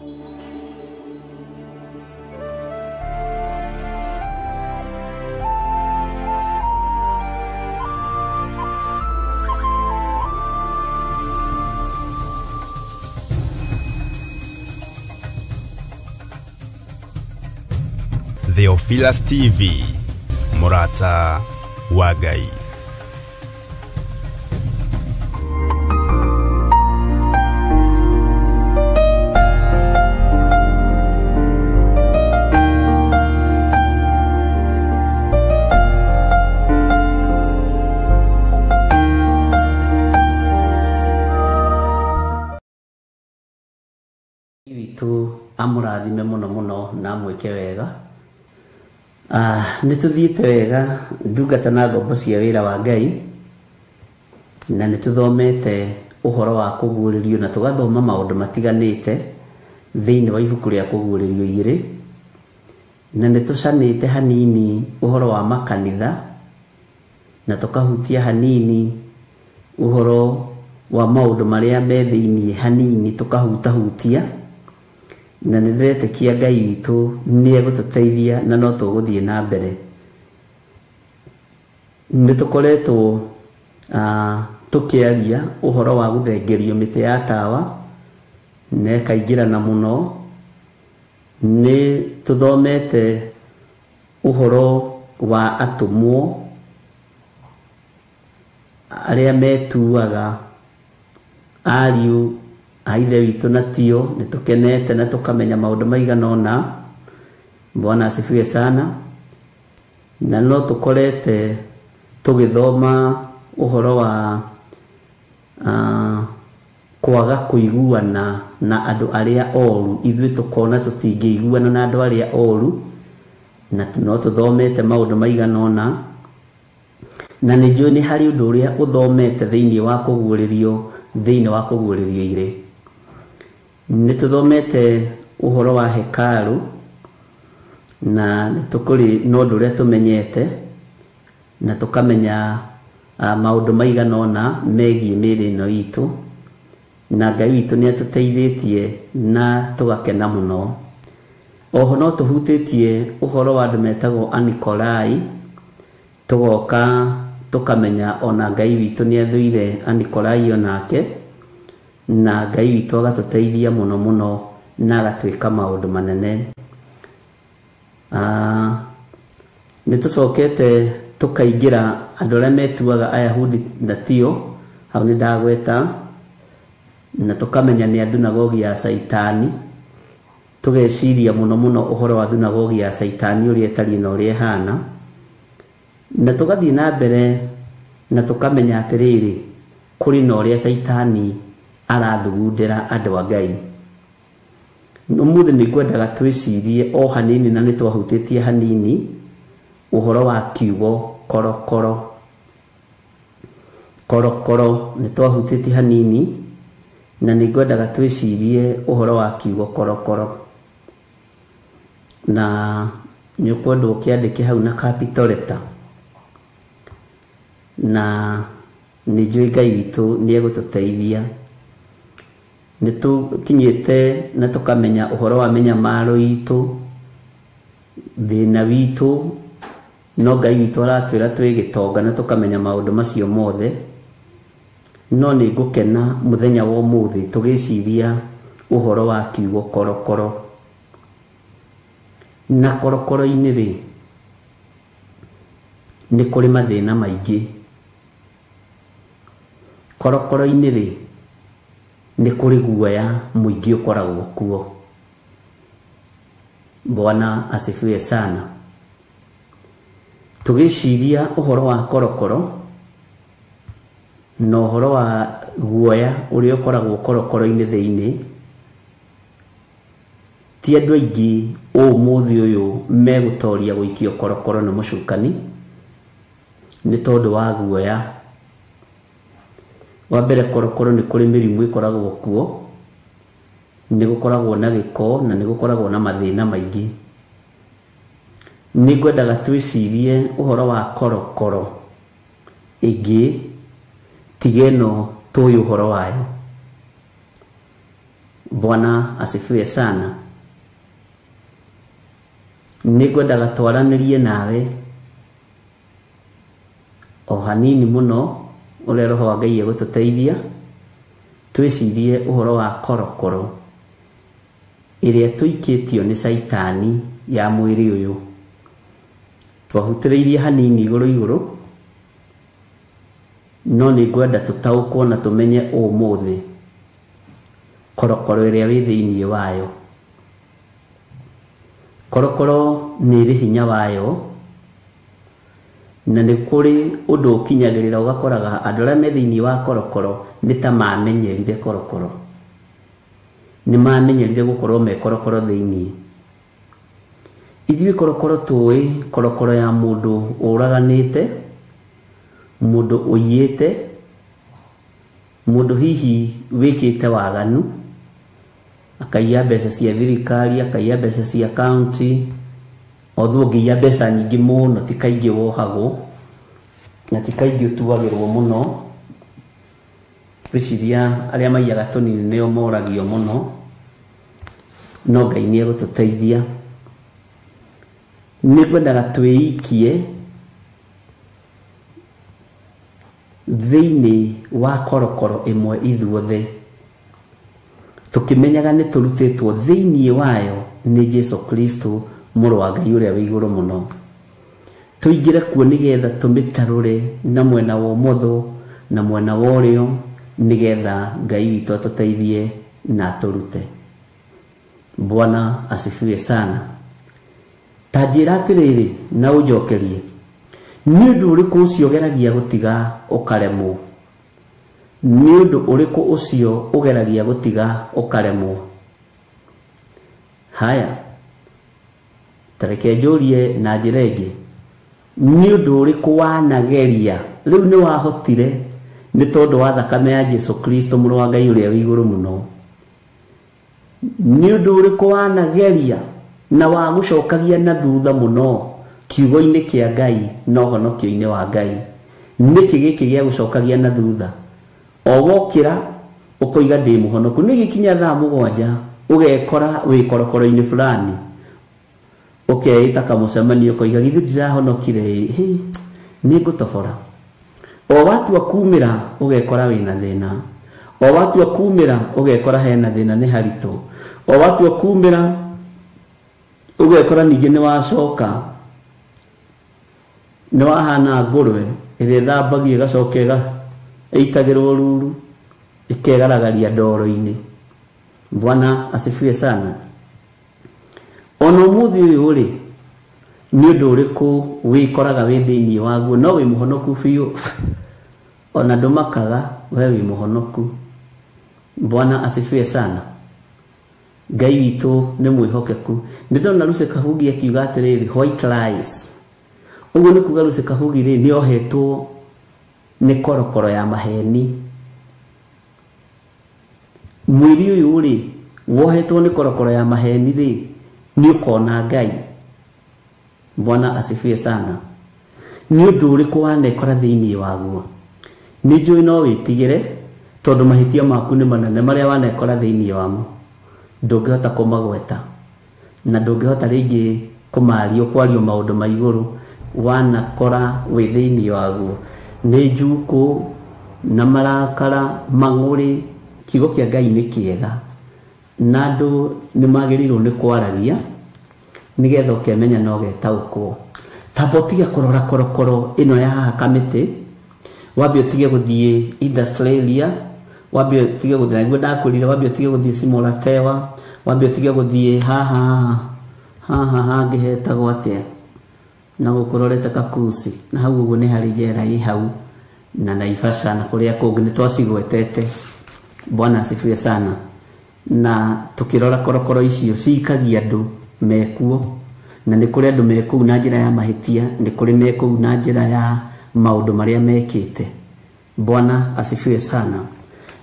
Theophilus TV, Murata wa Ngai. Witu amurathime muno na mweke wega. Nituthiite wega ndungata na ngombo cia wira wa Ngai, na nituthomete uhoro wa kuguririo na tugathoma maundu matiganite thiini wa ibuku ria kuguririo 2, na nitucanite hanini uhoro wa makanitha na tukahutia hanini uhoro wa maundu maria me thiini hanini tukahutahutia, na nĩndĩretĩkia Ngai witũ nĩ egũtũteithia na no tũgũthiĩ na mbere. Nĩtũkoretwo tũkĩaria ũhoro wa gũthengerio mĩtĩ ya tawa na ĩkaingĩrana mũno. Nĩ tũthomete ũhoro wa atũmwo arĩa metuaga ariũ a ithe witũ na tio. Nĩtũkenete na tũkamenya maũndũ maigana ũna. Bwana asifiwe sana. Na no tũkorete tũgĩthoma ũhoro wa kwaga kũiguana na andũ arĩa oru. Ithuĩ tũkona tũtingĩiguana na andũ arĩa oru, na no tũthomete maũndũ maigana ũna. Na nĩnjũĩ nĩ harĩ ũndũ ũrĩa ũthomete thĩinĩ wa kũguũrĩrio 2. Nĩtũthomete ũhoro wa hekalu, na nĩtũkũrĩ no ũndũ ũrĩa tũmenyete na tũkamenya maũndũ maigana ũna megiĩ mĩĩrĩ ĩno itũ, na Ngai witũ nĩ atũteithĩtie na tũgakena mũno. Oho no tũhutĩtie ũhoro wa andũ metagwo Anikolai, tũgoka tũkamenya ona Ngai witũ nĩ athũire Anikolai onake, na Ngai witũ agatũteithia mũno na agatwĩka maũndũ manene. Nĩtũcokete tũkaingĩra andũ arĩa metuaga Ayahudi na tio, hau nĩ ndagweta, na tũkamenya nĩ thunagogi ya Saitani. Tũgeciria mũno ũhoro wa thunagogi ya Saitani ũrĩa ĩtariĩ na ũrĩa ĩhana, na tũgathiĩ na mbere na tũkamenya atĩrĩrĩ, kũrĩ na ũrĩa Saitani arathugundĩra andũ a Ngai. Ũmũthĩ nĩngwendaga twĩcirie o hanini, na nĩtwahutĩtie hanini ũhoro wa kiugo korokoro. Korokoro nĩtwahutĩtie hanini, na nĩngwendaga twĩcirie ũhoro wa kiugo korokoro. Na nĩũkwenda ũkĩandĩke hau na capital letter, na nĩnjũĩ Ngai witũ nĩ egũtũteithia. Nĩtũkinyĩte na tũkamenya ũhoro wa mĩnyamaro itũ, thĩna witũ, no Ngai witũ aratwĩra twĩgĩtonga na tũkamenya maũndũ macio mothe. No nĩngũkena mũthenya wa ũmũthĩ tũgĩciria ũhoro wa kiugo korokoro. Na korokoro-inĩ rĩ, nĩ kũrĩ mathĩna maingĩ. Korokoro-inĩ rĩ, nĩ kũrĩ guoya mũingĩ ũkoragwo kuo. Bwana asifiwe sana. Tũgĩciria ũhoro wa korokoro na ũhoro wa guoya ũrĩa ũkoragwo korokoro-inĩ thĩinĩ, ti andũ aingĩ ũmũthĩ ũyũ megũtoria gũikio korokoro nĩ mũcukani nĩ tondũ wa guoya. Wa mbere, korokoro nĩ kũrĩ mĩrimũ ĩkoragwo kuo, nĩ gũkoragwo na gĩko, na nĩ gũkoragwo na mathĩna maingĩ. Nĩngwendaga twĩcirie ũhoro wa korokoro ĩngĩ tiga ĩno tũĩ ũhoro wayo. Bwana asifiwe sana. Nĩngwendaga twaranĩrie nawe o hanini mũno ũrĩa Roho wa Ngai egũtũteithia twĩcirie ũhoro wa korokoro ĩrĩa tũikĩtio nĩ Saitani ya mwĩrĩ ũyũ. Twahutĩrĩirie hanini igũrũ no nĩngwenda tũtaũkwo na tũmenye ũmũthĩ korokoro ĩrĩa wĩ thĩinĩ wayo. Korokoro nĩ ĩrĩ hinya wayo, na nĩ kũrĩ ũndũ ũkinyagĩrĩra ũgakoraga andũ arĩa me thĩinĩ wa korokoro nĩ ta mamenyerire korokoro, nĩ mamenyerire gũkorwo me korokoro thĩinĩ. Ithuĩ korokoro tũĩ korokoro ya mũndũ ũraganĩte, mũndũ ũiyĩte, mũndũ hihi wĩkĩte waganu, akaiya mbeca cia thirikari, akaiya mbeca cia county, othuo ngĩiya mbeca nyingĩ mũno ti kaingĩ wohagwo na ti kaingĩ ũtuagĩrwo mũno. Gwĩciria arĩa maiyaga tũnini nĩo moragio mũno, no Ngai nĩ egũtũteithia. Nĩngwendaga twĩikie thĩinĩ wa korokoro ĩmwe ithuothe, tũkĩmenyaga nĩ tũrutĩtwo thĩinĩ wayo nĩ Jesu Kristo mũrũ wa Ngai ũrĩa wĩ igũrũ mũno. Tũingĩre kuo nĩgetha tũmĩtarũre na mwena wa ũmotho na mwena wa ũrĩo, nĩgetha Ngai witũ atũteithie na atũrute. Bwana asifiwe sana. Ta njĩra atĩrĩrĩ na ũnjokerie, nĩ ũndũ ũrĩkũ ũcio ũgeragia gũtiga ũkaremwo? Nĩ ũndũ ũrĩkũ ũcio ũgeragia gũtiga ũkaremwo? Haya, tareke njũrie na njĩra ĩngĩ, nĩ ũndũ ũrĩkũ wanageria rĩu nĩ wahotire nĩ tondũ wa thakame ya Jesu Kristo mũrũ wa Ngai ũrĩa wĩ igũrũ mũno? Nĩ ũndũ ũrĩkũ wanageria na wa gũcokagia na thutha mũno kiugo-inĩ kĩa Ngai na ũhonokio-inĩ wa Ngai? Nĩkĩ gĩkĩ gĩa gũcokagia na thutha? O wokĩra ũkoiga ndĩ mũhonoku, nĩ gĩkinya thaa 7 ũgekora wĩ korokoro-inĩ fulani, ũkeĩta kamũcemanio ũkoiga githĩ ndirahonokire, nĩ ngũtobora. O watua kumĩra ũgekora wĩna thĩna, o watua kumĩra ũgekora hena thĩna nĩ haritũ, o watua kumĩra ũgekora ningĩ nĩ wacoka nĩ wahana ngũrwe ĩrĩa ĩthambagia ĩgacoka ĩitagĩrwo ruru ĩkegaragaria ndoro-inĩ. Bwana asifiwe sana. Ona ũmũthĩ ũyũ rĩ, nĩ ũndũ ũrĩkũ wĩkoraga wĩ thĩinĩ waguo no wĩ mũhonoku biũ? Ona ndũmakaga we wĩ mũhonoku. Bwana asifiwe sana. Ngai witũ nĩ mwĩhokeku. Nĩ ndona Lucy Kahugi akiuga atĩrĩrĩ, white lies. Ũguo nĩ kuuga Lucy Kahugi rĩ nĩ ohetwo nĩ korokoro ya maheni. Mwĩrĩ ũyũ rĩ wohetwo nĩ korokoro ya maheni rĩ, nĩ ũkona Ngai. Bwana asifiwe sana. Nĩ ũndũ ũrĩkũ wanekora thĩinĩ waguo? Nĩ njũĩ no wĩtigĩre tondũ mahĩtia maku nĩ manene marĩa wanekora thĩinĩ wamo. Ndũngĩhota kũmagweta na ndũngĩhota rĩngĩ kũmaria kwario maũndũ ma igũrũ wanakora wĩ thĩinĩ waguo. Nĩ njukũ na marakara, mang'ũrĩ. Kiugo kĩa Ngai nĩ kĩega na andũ nĩ magĩrĩirwo nĩ kwaragia nĩgetha ũkemenya na ũgetaũkwo. Tamba ũtige kũrora korokoro ĩno ya haha Kamĩtĩ, wambe ũtige gũthiĩ industry area, wambe ũtige gũthiĩ, naguo ndakwĩrire wambe ũtige gũthiĩ Simulatewa, wambe ũtige gũthiĩ haha hangĩ hetagwo atĩa na gũkũrorete Kakusi, na hau ũguo nĩ harĩ njera ĩ hau na Naivasha na kũrĩa kũngĩ nĩ twacigwetete. Bwana asifiwe sana. Na tukirora korokoro icio ciikagia andũ mekuo, na nĩ kũrĩ andũ mekuo na njĩra ya mahĩtia, nĩ kũrĩ mekuo na njĩra ya maũndũ marĩa mekĩte. Bwana asifiwe sana.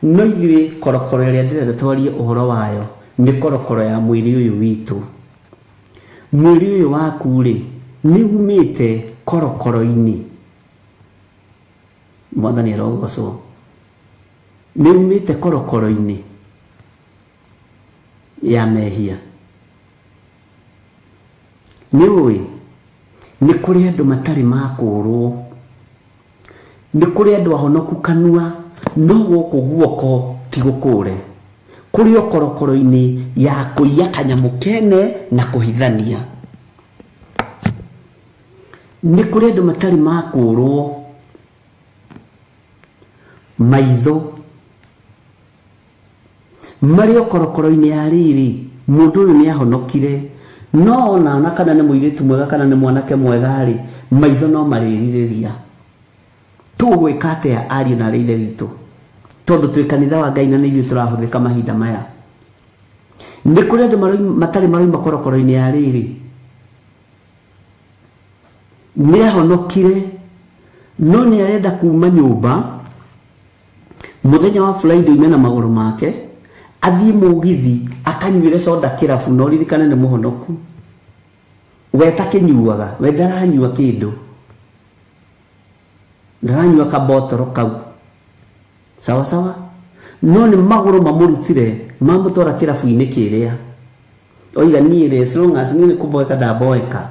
No ithuĩ korokoro ĩrĩa ndĩrenda twarie ũhoro wayo nĩ korokoro ya mwĩrĩ ũyũ witũ. Mwĩrĩ ũyũ waku rĩ nĩ umĩte korokoro-inĩ. Mwathani arogocwo. Nĩ umĩte korokoro-inĩ. ya mehia. Niwe ni kuri andu matari makũrwo, ni kuri andu ahonoku kanua, no guku guoko ti gukure, kuri okorokoro-ini ya kuiya kanyamu kene na kuhithania. Ni kuri andu matari makũrwo maitho mari okorokoro-ini ya riri, mundu uyu ni ahonokire, no ona kana ni muiritu mwega kana ni mwanake mwega ri, maitho no maririria. Tugwika atia ari na rithe witu, tondu twi kanitha wa Ngai na ni ithuĩ tũrahuthĩka mahinda maya. Ni kuri andu matari maroima korokoro-ini ya riri, ni ahonokire, no ni arenda kuma nyumba muthenya wa Friday mena maguru make, athie mugithi akanyuire soda kirabu, no ririkane ni muhonoku. We takinyuaga, we ndaranyua kindu, ndaranyua kabotoro kau, sawa sawa, no ni maguru mamurutire mamutwara kirabu-ini kiria. Oiga ni as long as ni kuboeka ndaboeka,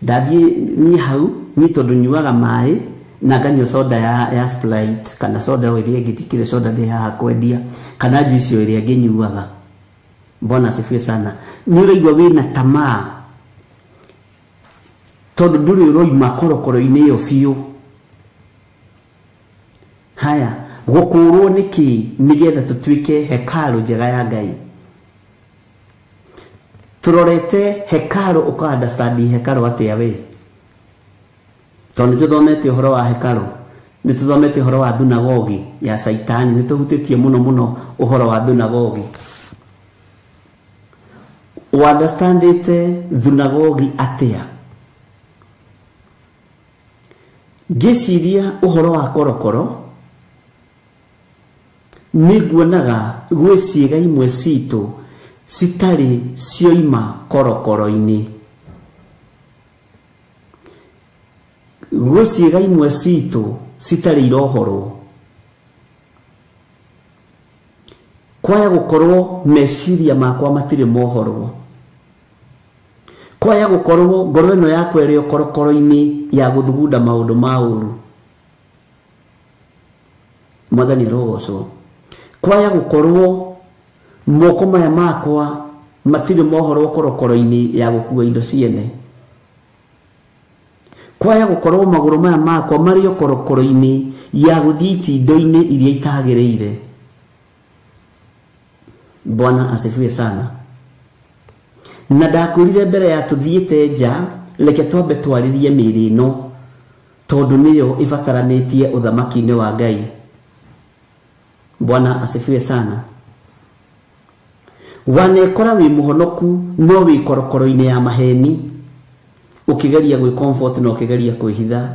ndathie ni hau ni tondu nyuaga mai na nganyua soda ya Sprite kana soda iria ngithikire soda ndi haha kwendia kana juice iria nginyuaga. Bwana asifiwe sana. Ni uraigua wina tamaa tondu nduri uroima korokoro-ini iyo biu. Haya, gukurwo niki nigetha tutuike hekalu njega ya Ngai. Turorete hekalu uka understand hekalu atia we. Tondu tuthomete uhoro wa hekalu, ni tuthomete uhoro wa thunagogi ya Saitani, ni tuhutitie muno uhoro wa thunagogi. Understandite thunagogi atia? Ngiciria uhoro wa korokoro ni guonaga gwi ciĩga imwe citu citari cioima korokoro-ini. Gwi ciĩga imwe citu citari irohorwo. Kwaya gukorwo meciria makwa matire mohorwo. Kwaya gukorwo ngoro ino yakwa iri korokoro-ini ya guthugunda maundu ma uru. Mwathani arogocwo. Kwaya gukorwo moko maya makwa matire mohorwo korokoro-ini ya gukua indo ciene. Kwaya gukorwo maguru maya makwa mari korokoro-ini ya guthiti indo-ini iria itagireire. Bwana asifiwe sana. Na ndakurire mbere ya tuthiete nja, reke twambe twaririe mĩĩrĩ ĩno tondu niyo ibataranitie uthamaki-ini wa Ngai. Bwana asifiwe sana. Wanekora wi muhonoku no wi korokoro-ini ya maheni, ukigeria gwi comfort no ukigeria kwihitha.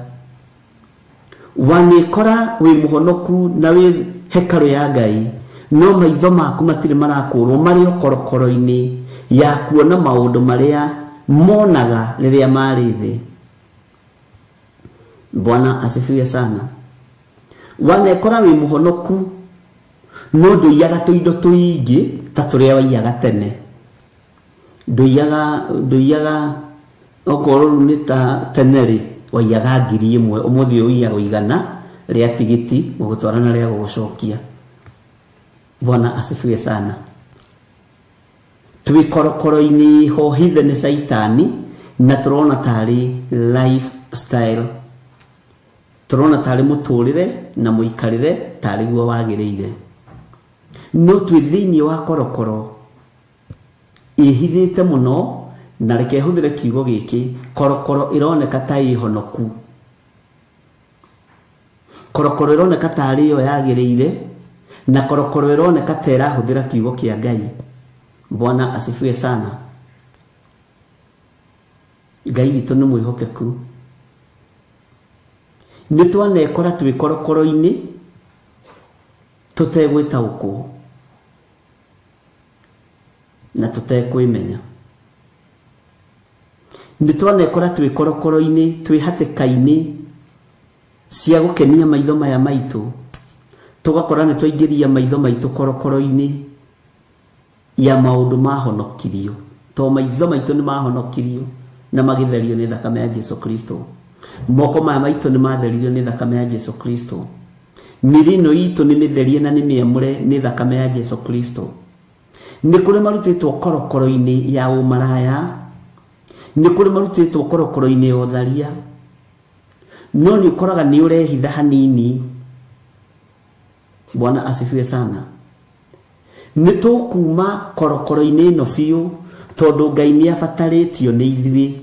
Wanekora wi muhonoku na wi hekalu ya Ngai, no maitho maku matire marakurwo mari korokoro-ini ya kuona maundu maria monaga riria mari thi. Bwana asifiwe sana. Wanekora wi muhonoku no nduiyaga tuindo tuingi ta turia waiyaga tene. Nduiyaga okorwo ni ta teneri waiyaga 1,000 umuthi uiyaga igana ria tigiti gugutwarana ria gugucokia. Bwana asifiwe sana. Twi korokoro-ini hohithe ni Saitani na turona tari lifestyle, turona tari muturire na muikarire tari guo wagiriire. No twi thiini wa korokoro ihithite muno, na reke huthire kiugo giki, korokoro ironeka ta ihonoku. Korokoro ironeka tari yo yagiriire, na korokoro ironeka ta irahuthira kiugo kia Ngai. Bwana asifiwe sana. Ngai witu ni mwihokeku. Ni twanekora twi korokoro-ini tutegwitaukwo na tutekwimenya. Ni twanekora twi korokoro-ini twi hatikaini cia gukenia maitho maya maitu, tugakora ni twaingiria maitho maitu korokoro-ini ya maundu mahonokirio to maitho maitu ni mahonokirio na magitherio ni thakame ya Jesu Kristo. Moko maya maitu ni matheririo ni thakame ya Jesu Kristo. Mirino itu ni mitherie na ni miamure ni thakame ya Jesu Kristo. Ni kuri marutitwo korokoro-ini ya umaraya, ni kuri marutitwo korokoro-ini ya utharia, no ni ukoraga ni urehitha hanini. Bwana asifiwe sana. Ni tukuma korokoro-ini ino biu tondu Ngai ni abataritio ni ithui.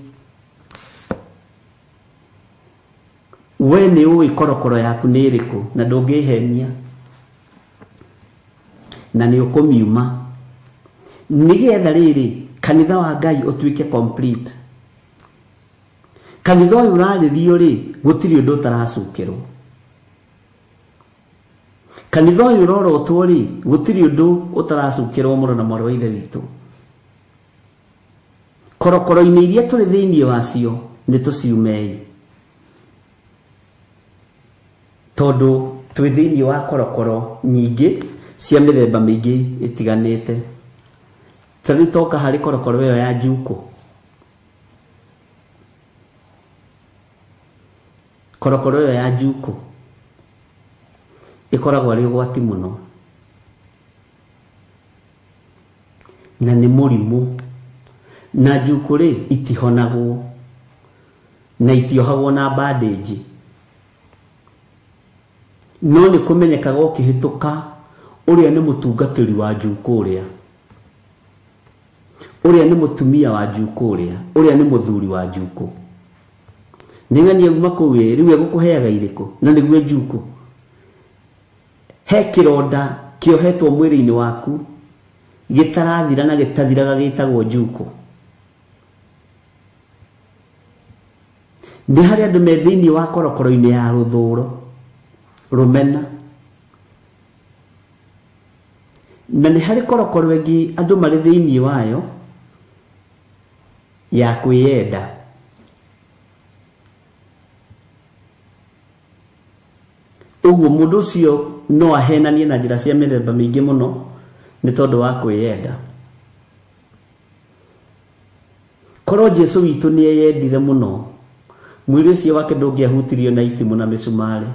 We ni uwi korokoro yaku ni iriku na ndungihenia na ni ukumiuma nigetha riri kanitha wa Ngai utuike complete. Kanitha uyu uraririo ri gutiri undu utaracukirwo. Kanitha uyu urorotwo ri gutiri undu utaracukirwo muno na mwarĩ wa ithe witu. Korokoro-ini iria turi thiini wacio ni tuciumei tondu twi thiini wa korokoro nyingi cia mithemba mingi itiganite. Tari toka hari korokoro iyo ya njuko. Korokoro iyo ya njuko ikoragwo ari ugwati muno na ni murimu, na njuko ri itihonagwo na itiohagwo na bandage. No ni kumenyekaga ukihituka uria ni mutungatiri wa njuko uria ni mutumia wa njuko uria ni muthuri wa njuko. Ningani aguma kuwe riu egukuheaga iriku na niguo njuko. He kironda kiohetwo mwiri-ini waku gitarathira na gitathiraga gitagwo njuko. Ni hari andu me thiini wa korokoro-ini ya ruthuro rumena, na ni hari korokoro ingi andu mari thiini wayo ya kwiyenda. Uguo mundu ucio no ahenanie na njira cia mithemba mingi muno ni tondu wa kwiyenda. Korwo Jesu witu ni eyendire muno, mwiri ucio wake ndungiahutirio na itimu na misumari,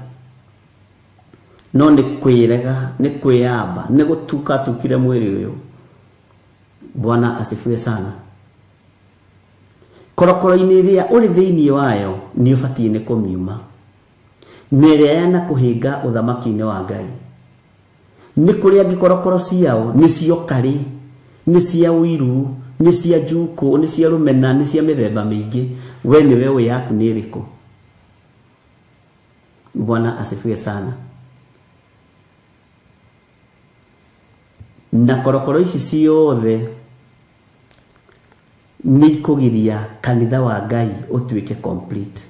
no ni kwirega, ni kwiyamba, ni gutuka tukire mwiri uyu. Bwana asifiwe sana. Korokoro-ini iria uri thiini wayo ni ubatie ni kumiuma, ni iria na kuhinga uthamaki-ini wa Ngai. Ni kuri angi korokoro ciao ni cio kari, ni cia wiru, ni cia njuko, ni cia rumena, ni cia mithemba mingi. We ni wewe yaku ni iriku? Bwana asifiwe sana. Na korokoro ici ciothe ni kugiria kanitha wa Ngai utuike complete.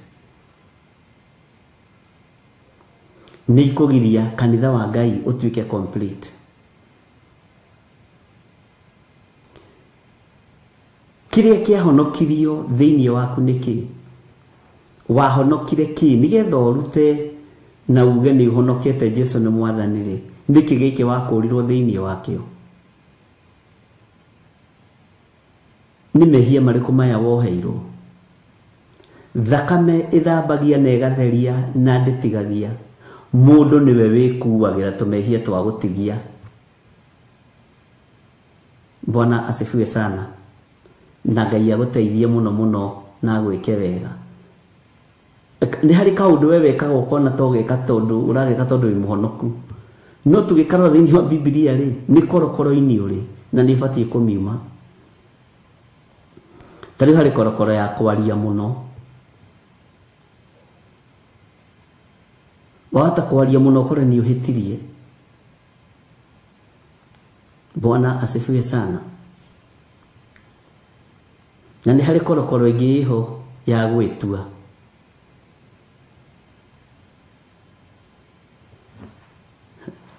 Ni kugiria kanitha wa Ngai utuike complete. Kiria kiahonokirio thiini waku niki? Wahonokire ki nigetha urute na uge ni uhonokete Jesu ni mwathani ri? Niki giki wakurirwo thiini wakio? Ni mehia mariku maya woheirwo? Thakame ithambagia na igatheria na nditigagia. Mundu niwe wikuagira tumehia twa gutigia. Bwana asifiwe sana. Na Ngai aguteithie muno muno na gwike wega. Ni hari kaundu we wekaga ukona togeka tondu urageka tondu wi muhonoku. No tugikarwo thiini wa Biblia ri ni korokoro-ini uri na ni batie kumiuma. Tari hari korokoro ya kwaria muno. Wahota kwaria muno kore ni uhitirie. Bwana asifiwe sana. Na ni hari korokoro ingi iho ya gwitua.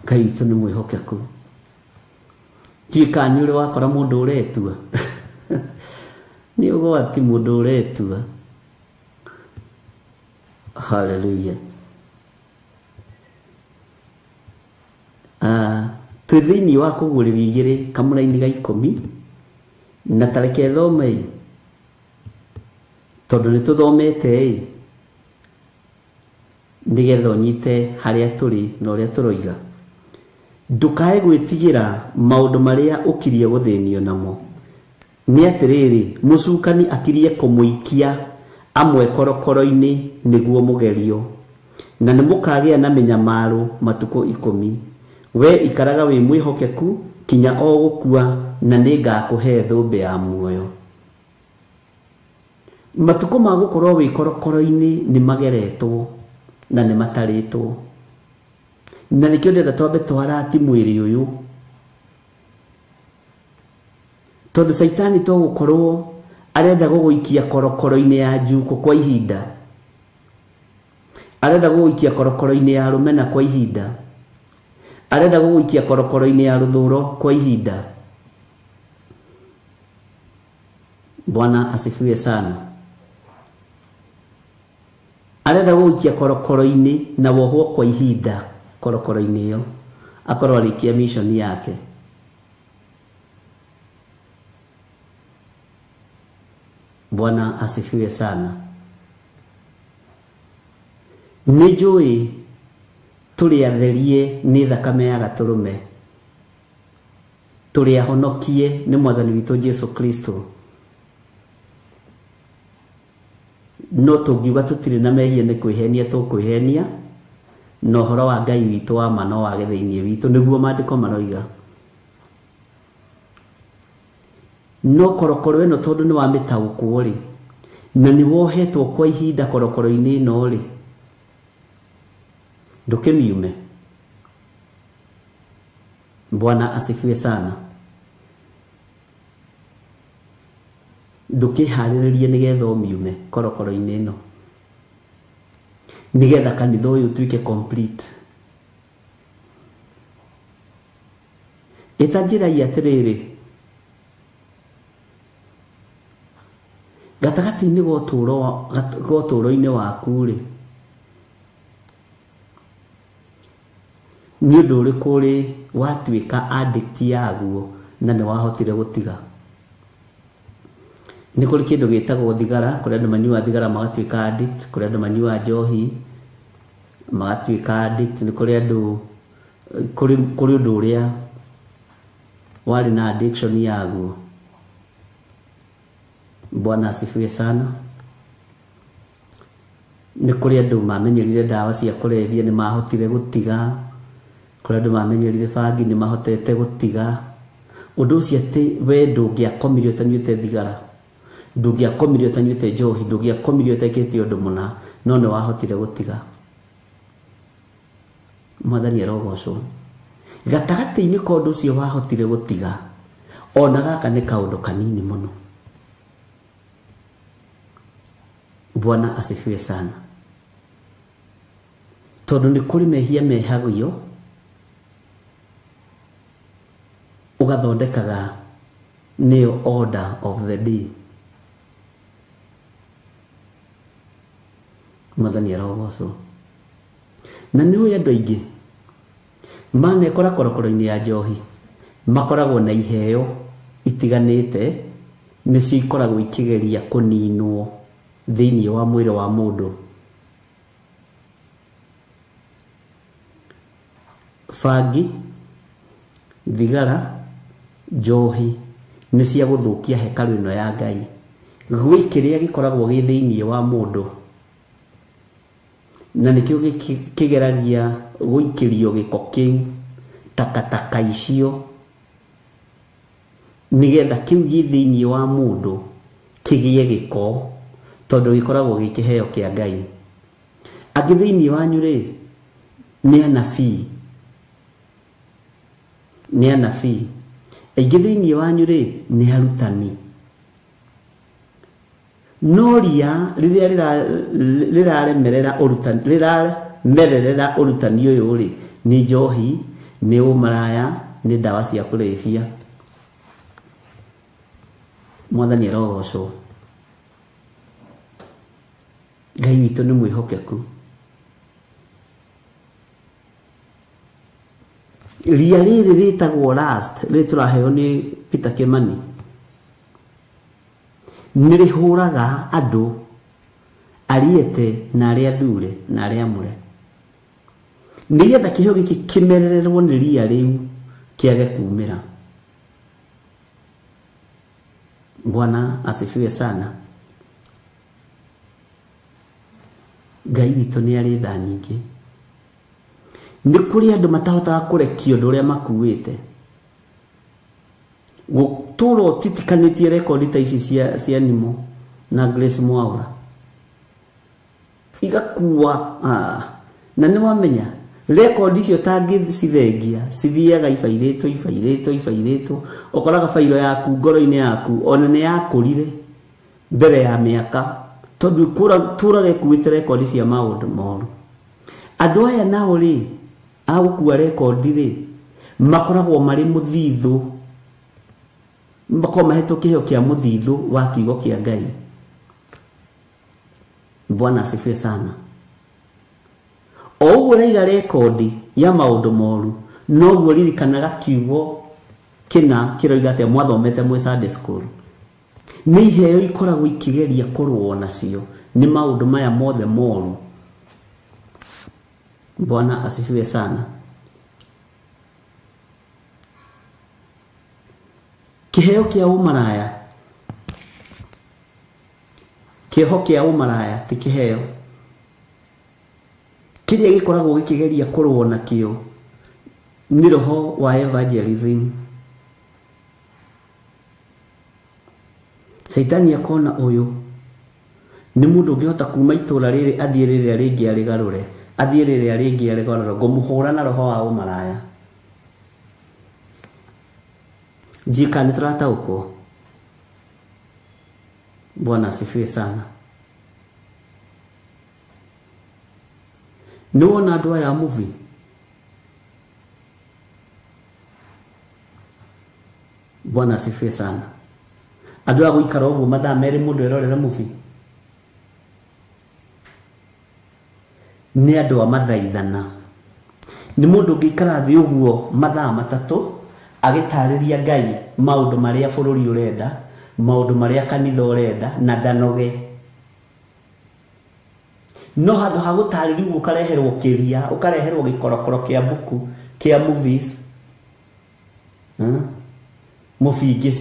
Ngai witu ni mwihokeku. Njika ni uri wakora mundu uretua. Ni ugwati mundu uretua. Hallelujah. twĩ thĩinĩ wa kũgũrĩria 2 kamũra-inĩ ga 10 na tareke thome tondũ nĩ tũthomete nĩgetha ũnyite harĩa tũrĩ na ũrĩa tũroiga. Ndũkae gwĩtigĩra maũndũ marĩa ũkirie gũthĩnio namo. Nĩ atĩrĩrĩ, mũcukani akirie kũmũikia amwe korokoro-inĩ nĩguo mũgerio, na nĩ mũkagĩa na mĩnyamaro matukũ 10. We ikaraga wĩ mwĩhokeku kinya o gũkua, na nĩ ngakũhe thũmbĩ ya muoyo. Matukũ ma gũkorwo wĩ korokoro-inĩ nĩ mageretwo na nĩ matarĩtwo, na nĩkĩo ndĩrenda twambe twarati mwĩrĩ ũyũ, tondũ Saitani to gũkorwo arenda gũgũikia korokoro-inĩ ya njuko kwa ihinda, arenda gũgũikia korokoro-inĩ ya rũmena kwa ihinda, arenda gũgũikia korokoro-inĩ ya rũthũro kwa ihinda. Bwana asifiwe sana. Arenda gũgũikia korokoro-inĩ na wohwo kwa ihinda korokoro-inĩ ĩyo, akorwo arĩkia mission yake. Bwana asifiwe sana. Nĩ njũĩ tũrĩ atherie nĩ thakame ya gatũrũme, tũrĩ ahonokie nĩ Mwathani witũ Jesu Kristo, no tũngiuga tũtirĩ na mehia nĩ kwĩhenia tũkwĩhenia, na ũhoro wa Ngai witũ wa ma no wage thĩinĩ witũ, nĩguo maandĩko maroiga. No korokoro ĩno tondũ nĩ wamĩtaũkwo rĩ, na nĩ wohetwo kwa ihinda korokoro-inĩ ĩno rĩ, ndũkĩmiume. Bwana asifiwe sana. Ndũkĩharĩrĩrie nĩgetha ũmiume korokoro-inĩ ĩno, nĩgetha kanitha ũyũ ũtuĩke complete. Ĩtanjĩrai atĩrĩrĩ, gatagatĩ-inĩ ga ũtũũro-inĩ waku rĩ, nĩ ũndũ ũrĩkũ rĩ watuĩka addict yaguo na nĩ wahotire gũtiga? Nĩ kũrĩ kĩndũ gĩtagwo thigara, kũrĩ andũ manyuaga thigara magatuĩka addict, kũrĩ andũ manyuaga njohi magatuĩka addict, nĩ kũrĩ andũ, kũrĩ ũndũ ũrĩa warĩ na addiction yaguo. Bwana asifiwe sana. Nĩ kũrĩ andũ mamenyerire ndawa cia kũrebia nĩ mahotire gũtiga, kũrĩ andũ mamenyerire bangi nĩ mahotete gũtiga. Ũndũ ũcio atĩ we ndũngĩakomire ũtanyuĩte thigara, ndũngĩakomire ũtanyuĩte njohi, ndũngĩakomire ũtekĩte ũndũ mũna, no nĩ wahotire gũtiga. Mwathani arogocwo. Gatagatĩ-inĩ ka ũndũ ũcio wahotire gũtiga, ona gaka nĩ kaũndũ kanini mũno. Bwana asifiwe sana. Tondũ nĩ kũrĩ mehia mehagio, ũgathondekaga nĩyo order of the day. Mwathani arogocwo. Na nĩ ũĩ andũ aingĩ manekora korokoro-inĩ ya njohi makoragwo na iheo itiganĩte nĩcio ikoragwo ikĩgeria kũninwo thĩinĩ wa mwĩrĩ wa mũndũ. Bangi, thigara, njohi nĩ cia gũthũkia hekarũ ĩno ya Ngai. Gwĩ kĩrĩa gĩkoragwo gĩ thĩinĩ wa mũndũ, na nĩkĩo kĩgeragia gũikĩrio gĩko kĩu, takataka icio, nĩgetha kĩu gĩ thĩinĩ wa mũndũ kĩgĩe gĩko, tondũ gĩkoragwo gĩ kĩheo kĩa Ngai. Angĩ thĩinĩ wanyu rĩ nĩ anabii, nĩ anabii. Aingĩ thĩinĩ wanyu rĩ nĩ arutani. No ria rĩrĩa rĩraremerera ũrutani ũyũ rĩ nĩ njohi, nĩ ũmaraya, nĩ ndawa cia kũrebia. Mwathani arogocwo. Ngai witũ nĩ mwĩhokeku. ria rĩrĩ rĩtagwo last rĩrĩ tũraheo nĩ Peter Kimani nĩ rĩhũraga andũ ariete na arĩa thure na arĩa amũre nĩgetha kĩheo gĩkĩ kĩmerererwo nĩ ria rĩu kĩage kumĩra. Bwana asifiwe sana. Ngai witũ nĩ arĩ tha nyingĩ. Nĩ kũrĩ andũ matahotaga kũrekio ũndũ ũrĩa makuĩte. Gũtũũra ũtitikanĩtie rekondi ta ici cia Nimo na Grace Mwaura igakuua na nĩ wamenya rekondi icio tangĩcithengia cithiaga ibairĩtwo ũkoraga fairo yaku ngoro-inĩ yaku ona nĩ yakũrire mbere ya mĩaka tondũ tũraga ĩkuĩte rekondi cia maũndũ moru. Andũ aya nao rĩ agũkua rekondi rĩ makoragwo marĩ mũthithũ makoragwo mahetwo kĩheo kĩa mũthithũ wa kiugo kĩa Ngai. Bwana asifiwe sana. O ũguo raiga rekondi ya maũndũ moru noguo ririkanaga kiugo kĩna kĩroiga atĩa mwathomete mwĩ Sunday school. Nĩ iheo ikoragwo ikĩgeria kũrũo nacio nĩ maũndũ maya mothe moru. Bwana asifiwe sana. Kĩheo kĩa ũmaraya, kĩho kĩa ũmaraya ti kĩheo kĩrĩa gĩkoragwo gĩkĩgeria kũrũo nakĩo nĩ roho wa evangelism. Saitani akona ũyũ nĩ mũndũ ũngĩhota kuma itũra rĩrĩ athiĩ rĩrĩa rĩngĩ arĩgarũre, athiĩ rĩrĩa rĩngĩ arĩgarũre, ngũmũhũra na roho wa ũmaraya. Njika nĩ tũrataũkwo. Bwana asifiwe sana. Nĩ wona andũ aya movie Bwana asifiwe sana. Andũ a gũikara ũguo mathaa merĩ mũndũ erorera movie nĩ andũ a mathaithana. Nĩ mũndũ ũngĩikara thĩ ũguo mathaa matatũ agĩtarĩria Ngai maũndũ marĩa bũrũri ũrenda, maũndũ marĩa kanitha ũrenda na ndanoge. No handũ ha gũtarĩria ũguo ũkareherwo kĩria, ũkareherwo gĩkorokoro kĩa buku kĩa movies, movie ingĩ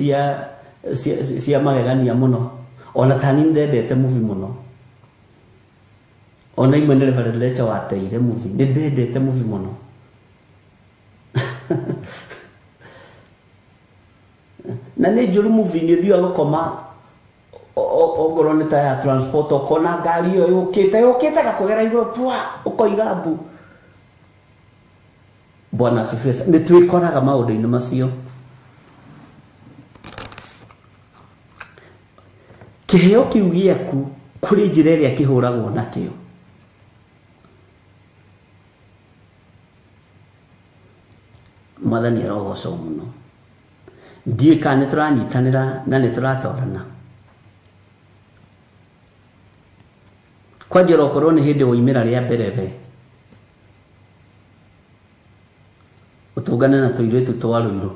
cia magegania mũno. Ona tani ndendete movie mũno. Ona imwe nĩ Reverend Lecha wateire movie. Nĩ ndendete movie mũno. Na nĩ njũru movie nĩ ũthiaga gũkoma ongorwo nĩ ta ya transport ũkona ngari ĩyo yũkĩte gakũgera igũrũ pwa ũkoiga mbu. Bwana asifiwe. Nĩ twĩkoraga maũndũ-inĩ macio. Kĩheo kĩu gĩaku kũrĩ njĩra ĩrĩa kĩhũragwo nakĩo. Mwathani arogocwo mũno. Ndiĩ kana nĩ tũranyitanĩra na nĩ tũratwarana. Kwa njĩra okorwo nĩ hĩndĩ woimĩra rĩa mbere we ũtũngane na tũirĩtu twa Rũirũ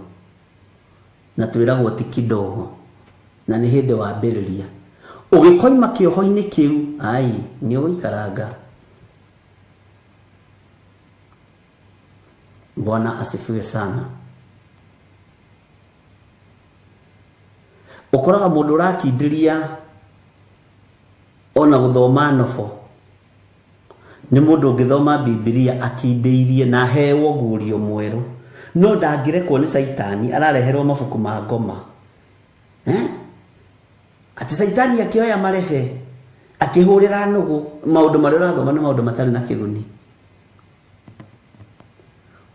na twĩragwo ti kidogo na nĩ hĩndĩ wambĩrĩria ũgĩkoima kĩoho-inĩ kĩu nĩ ũgũikaranga. Bwana asifiwe sana. Ũkoraga mũndũ ũrakindĩria ona gũthoma nobo nĩ mũndũ ũngĩthoma Biblia akindĩirie na hewo guũrio mwerũ, no ndangĩrekwo nĩ Saitani arareherwo mabuku ma ngoma. Ati Saitani akĩoya marebe akĩhũrĩra nũgũ maũndũ marĩa ũrathoma nĩ maũndũ matarĩ na kĩguni.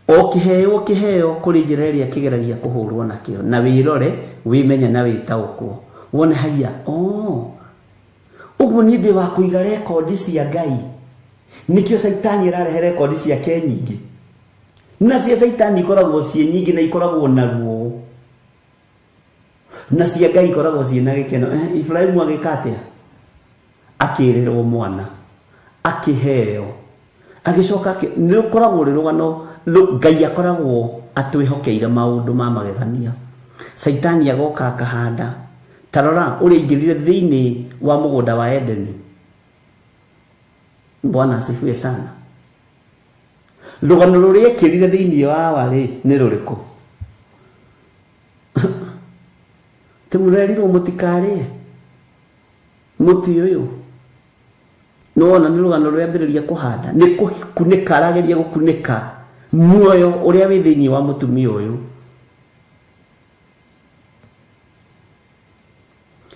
O kĩheo kũrĩ njĩra ĩrĩa kĩgeragia kũhũrwo nakĩo na wĩrore wĩmenye na wĩtaũkwo wone haiya ũguo nĩ ndĩ wa kũiga rekondi cia Ngai. Nĩkĩo Saitani ararehe rekondi ciake nyingĩ na cia Saitani ikoragwo ciĩ nyingĩ na ikoragwo na ruo na cia Ngai ikoragwo ciĩ na gĩkeno. Ibrahimu agĩka atĩa? Akĩrĩrwo mwana, akĩheo, agĩcoka nĩ ũkoragwo rĩ rũgano Ngai akoragwo atwihokeire maundu ma magegania. Saitani agoka akahanda. Tarora uri ingirire thiini wa mugunda wa Edeni. Bwana asifiwe sana. Rugano ruria ekirire thiini wa ri ni ruriku? Timurerirwo mutikarie muti uyu. Nona ni rugano ruria ambiriria kuhanda, ni kunika arageria gukunika muoyo uria wi thiini wa mutumia uyu.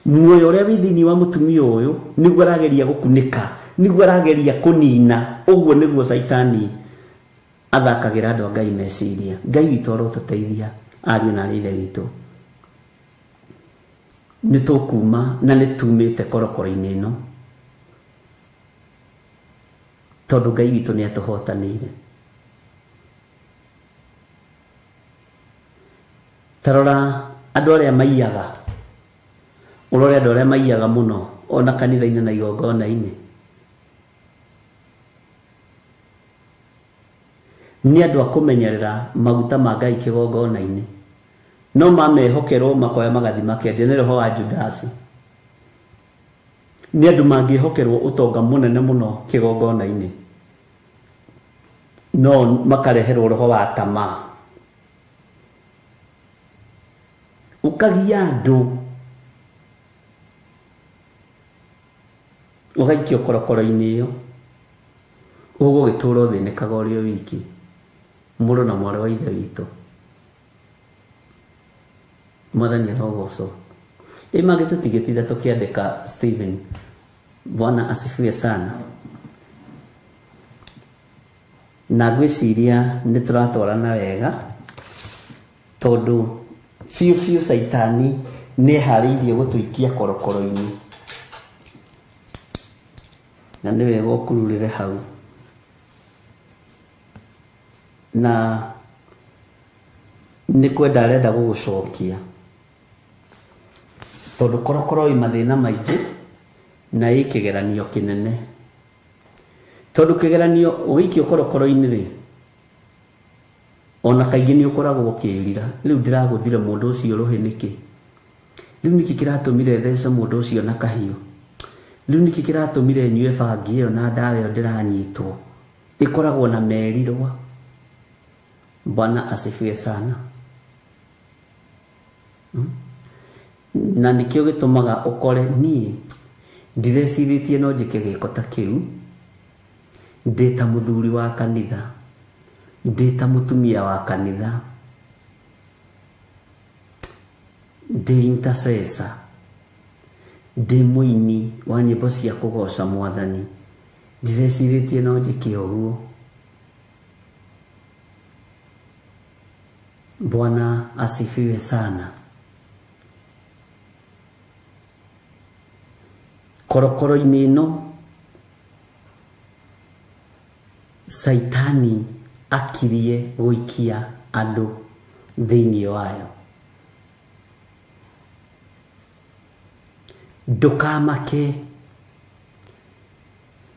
Muoyo uria wi thiini wa mutumia uyu niguo arageria gukunika, niguo arageria kunina. Uguo niguo Saitani athakagira andu a Ngai meciria. Ngai witu arotuteithia ariu na ithe witu. Nitukuma na nitumite korokoro-ini ino tondu Ngai witu ni atuhotanire. Tarora andu aria maiyaga, urore andu aria maiyaga muno ona kanitha-ini na igongona-ini, ni andu akumenyerera maguta ma Ngai kigongona-ini, no mamehokerwo makoya magathi makendia. Ni roho wa Judasi. Ni andu mangihokerwo utonga munene muno kigongona-ini, no makareherwo roho wa tamaa, ukagia andu ugaikio korokoro-ini iyo, ugugitura uthinikaga uri wiki, muru na mwari wa ithe witu. Mwathani arogocwo. Image tutigitire tukiandika Stephen. Bwana asifiwe sana. Na gwiciria ni turatwarana wega tondu fiu Saitani ni hariirie gutuikia korokoro-ini, na ni wega ukururire hau. Na ni kwenda arenda gugucokia tondu korokoro i mathina maingi na i kigeranio kinene. Tondu kigeranio uikio korokoro-ini ri ona kaingi ni ukoragwo ukirira, riu ndiraguthire mundu ucio ruhi niki, riu niki kiratumire thece mundu ucio na kahiu, riu niki kiratumire nyue bangi iyo na ndawa iyo ndiranyitwo, ikoragwo na merirwa. Bwana asifiwe sana. Na nikio gitumaga ukore ni ndirecirithirie no njike giko ta kiu, ndita muthuri wa kanitha, ndita mutumia wa kanitha, ndi intercessor, ndi muini wa nyimbo cia kugoca Mwathani, ndirecirithirie no njike uguo. Bwana asifiwe sana. Korokoro-ini ino Saitani akirie guikia andu thiini wayo. Ndukamake,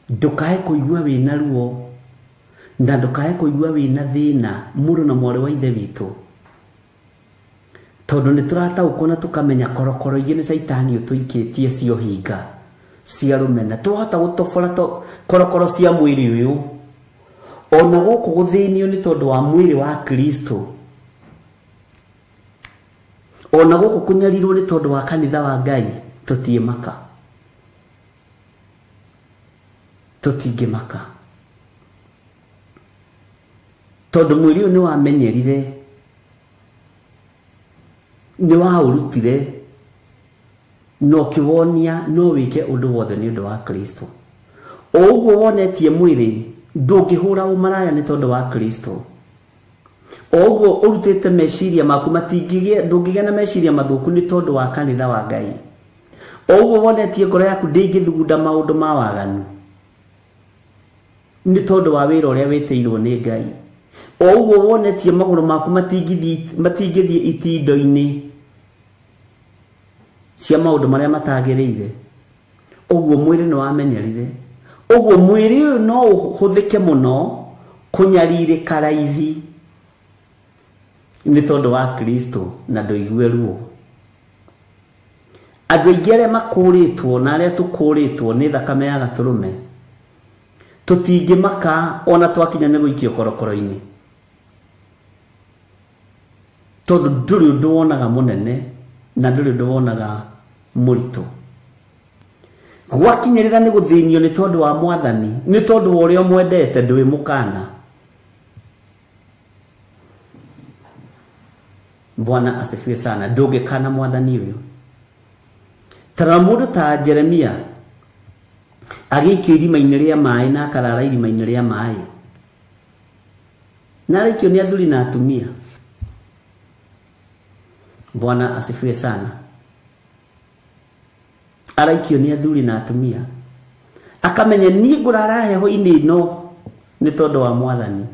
ndukae kuigua wina ruo, na ndukae kuigua wina thina, muru na mwari wa ithe witu, tondu ni turataukwo na tukamenya korokoro ingi ni Saitani utuikitie cio hinga cia rumena. Tuhota gutobora korokoro cia mwiri uyu ona guku guthinio ni tondu wa mwiri wa Kristo, ona guku kunyarirwo ni tondu wa kanitha wa Ngai. Tutie maka, tutinge maka, tondu mwiri uyu ni wamenyerire, ni waurutire, no kiwonia no wike undu wothe ni undu wa Kristo. Oguo wonetie mwiri ndungihura umaraya ni tondu wa Kristo. Oguo urutite meciria maku matingigie, ndungigia na meciria mathuku ni tondu wa kanitha wa Ngai. Oguo wonetie ngoro yaku ndingithugunda maundu ma waganu ni tondu wa wira uria witiirwo ni Ngai. Oguo wonetie maguru maku matingithie itindo-ini cia maundu maria matagiriire. Oguo mwiri ni wamenyerire. Oguo mwiri uyu no uhuthike muno kunyaririka raithi. nĩ tondũ wa Kristo na ndũigue ruo. Andũ aingĩ arĩa makũrĩtwo na arĩa tũkũrĩtwo nĩ thakame ya Gatũrũme tũtingĩmaka ona twakinya nĩ gũikio korokoro-inĩ, tondũ ndũrĩ ũndũ wonaga mũnene na ndũrĩ ũndũ wonaga mũritũ. Gwakinyĩrĩra nĩ gũthĩnio nĩ tondũ wa Mwathani, nĩ tondũ wa ũrĩa mwendete, ndũrĩ mũkana. Bwana asifiwe sana. Ndũngĩkana Mwathani ũyũ. Tara mũndũ ta Jeremia agĩikio irima-inĩ rĩa maĩ na akarara irima-inĩ rĩa maĩ, na araikio nĩ athuri na atumia. Bwana asifiwe sana. Araikio nĩ athuri na atumia, akamenya niĩ ngũrara heho-inĩ ĩno nĩ tondũ wa Mwathani.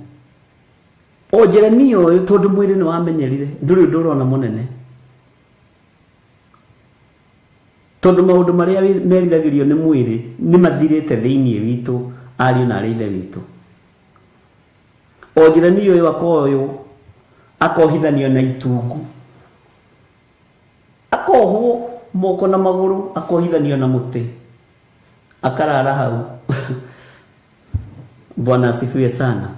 O Jeremia ũyũ tondũ mwĩrĩ nĩ wamenyerire, ndũrĩ ũndũ ũrona mũnene, tondũ maũndũ marĩa meriragĩrio nĩ mwĩrĩ nĩ mathirĩte thĩinĩ witũ, ariũ na ithe witũ. O Jeremia ũyũ akoywo akohithanio na itungu, akohwo moko na magũrũ, akohithanio na mũtĩ, akarara hau. Bwana asifiwe sana.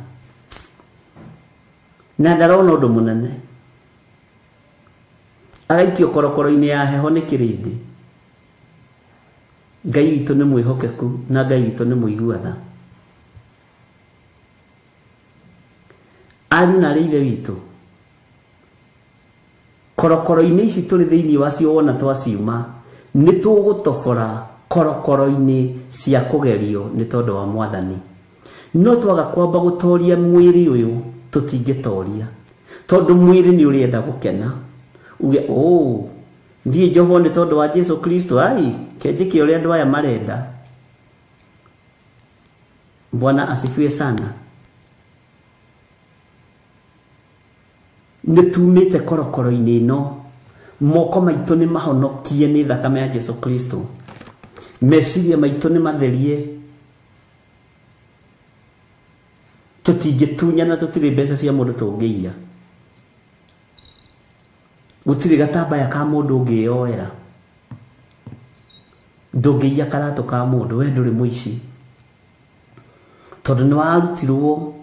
Na ndarona ũndũ mũnene, agaikio korokoro-inĩ ya heho nĩ kĩrĩndĩ. Ngai witũ nĩ mwĩhokeku na Ngai witũ nĩ mũigua tha. Ariũ na ithe witũ, korokoro-inĩ ici tũrĩ thĩinĩ wacio wona twaciuma, nĩ tũgũtobora korokoro-inĩ cia kũgerio nĩ tondũ wa Mwathani. No twaga kwamba gũtoria mwĩrĩ ũyũ tũtingĩtoria, tondũ mwĩrĩ nĩ ũrĩenda gũkena, uge thiĩ njohwo nĩ tondũ wa Jesu Kristo, ai kenjĩke ũrĩa andũ aya marenda. Bwana asifiwe sana. Nĩ tumĩte korokoro-inĩ ĩno, moko maitũ nĩ mahonokie nĩ thakame ya Jesu Kristo, meciria maitũ nĩ matherie, tũtingĩtunya na tũtirĩ mbeca cia mũndũ tũngĩiya, gũtirĩ gatambaya ka mũndũ ũngĩyoera, ndũngĩiya karatũ ka mũndũ, we ndũrĩ mũici, tondũ nĩ warutirwo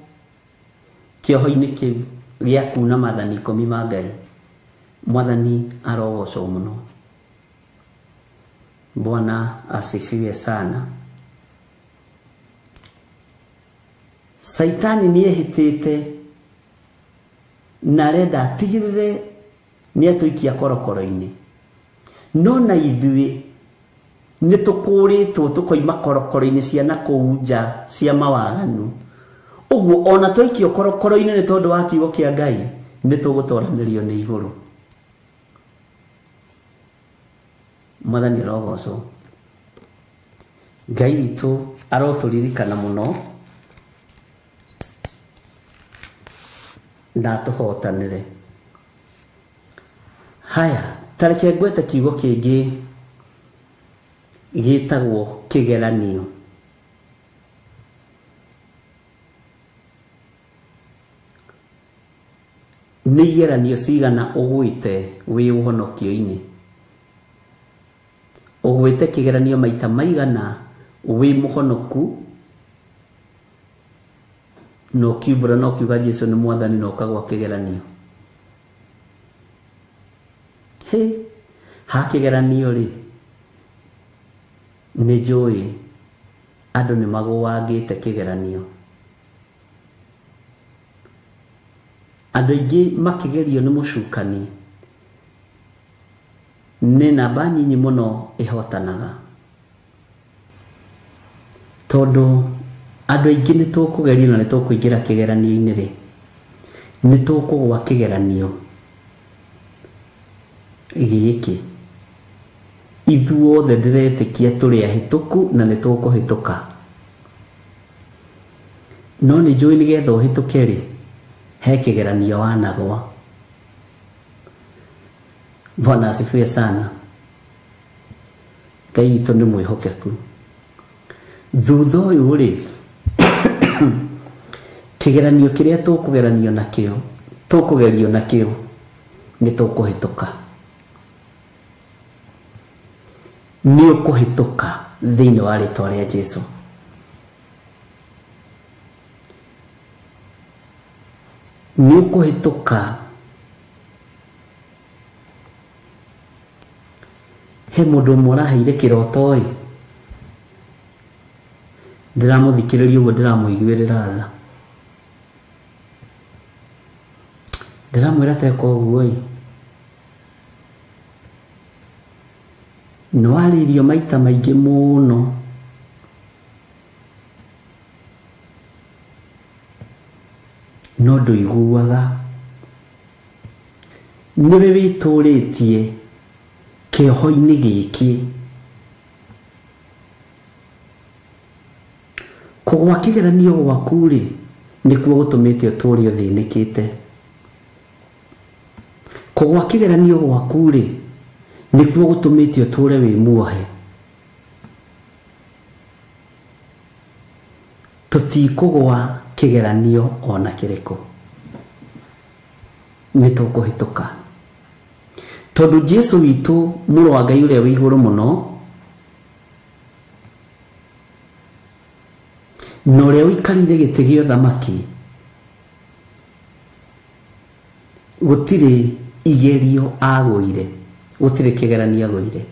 kĩoho-inĩ kĩu gĩa kuna maathani 10 ma Ngai. Mwathani arogocwo mũno. Bwana asifiwe sana. Saitani nĩ ehĩtĩte na arenda atigĩrĩre nĩ atũikia korokoro-inĩ, no na ithuĩ nĩ tũkũrĩtwo tũkoima korokoro-inĩ cia nakũu nja cia mawaganu. Ũguo ona twaikio korokoro-inĩ nĩ tondũ wa kiugo kĩa Ngai, nĩ tũgũtoranĩrio nĩ igũrũ. Mwathani arogocwo. Ngai witũ arotũririkana mũno na tũhotanĩre. Haya, tareke ngwete kiugo kĩngĩ gĩtagwo kĩgeranio. Nĩ igeranio cigana ũgwĩte wĩ ũhonokio-inĩ? Ũgwĩte kĩgeranio maita maigana wĩ mũhonoku? No kiumbũra no kiuga Jesu nĩ Mwathani no kagwa kĩgeranio? Ha kĩgeranio rĩ, nĩ njũĩ andũ nĩ magũwangĩte kĩgeranio. Andũ aingĩ makĩgerio nĩ mũcukani, nĩ namba nyinyi mũno ĩhotanaga, tondũ andũ aingĩ nĩ tũkũgerio na nĩ tũkũingĩra kĩgeranio-inĩ rĩ, nĩ tũkũgwa kĩgeranio gĩkĩ. Ithuothe ndĩretĩkia tũrĩ ahĩtũku na nĩ tũkũhĩtũka, no nĩ njũĩ nĩgetha ũhĩtũke rĩ, he kĩgeranio wanagwa. Bwana asifiwe sana. Ngai witũ nĩ mwĩhokeku. Thutha ũyũ rĩ, kĩgeranio kĩrĩa tũkũgeranio nakĩo tukugerio nakio ni tukuhituka ni ukuhituka thiini wa ritwa ria Jesu. Ni ukuhituka. He mundu muraheire kiroto ndiramuthikiriria uguo ndiramuiguirira tha ndiramwira teka uguo no aririo maita maingi muno no nduiguaga niwe wituritie kioho-ini giki kugwa kigeranio gwaku ri nikuo gutumite uturi uthinikite. Kugwa kigeranio gwaku ri nikuo gutumite uture wi muohe. Tutikugwa kigeranio ona kiriko nitukuhituka tondu Jesu witu muru wa Ngai uria wi iguru muno no uria wikarire giti gia thamaki gutire igerio agwire gutire kigeranio agwire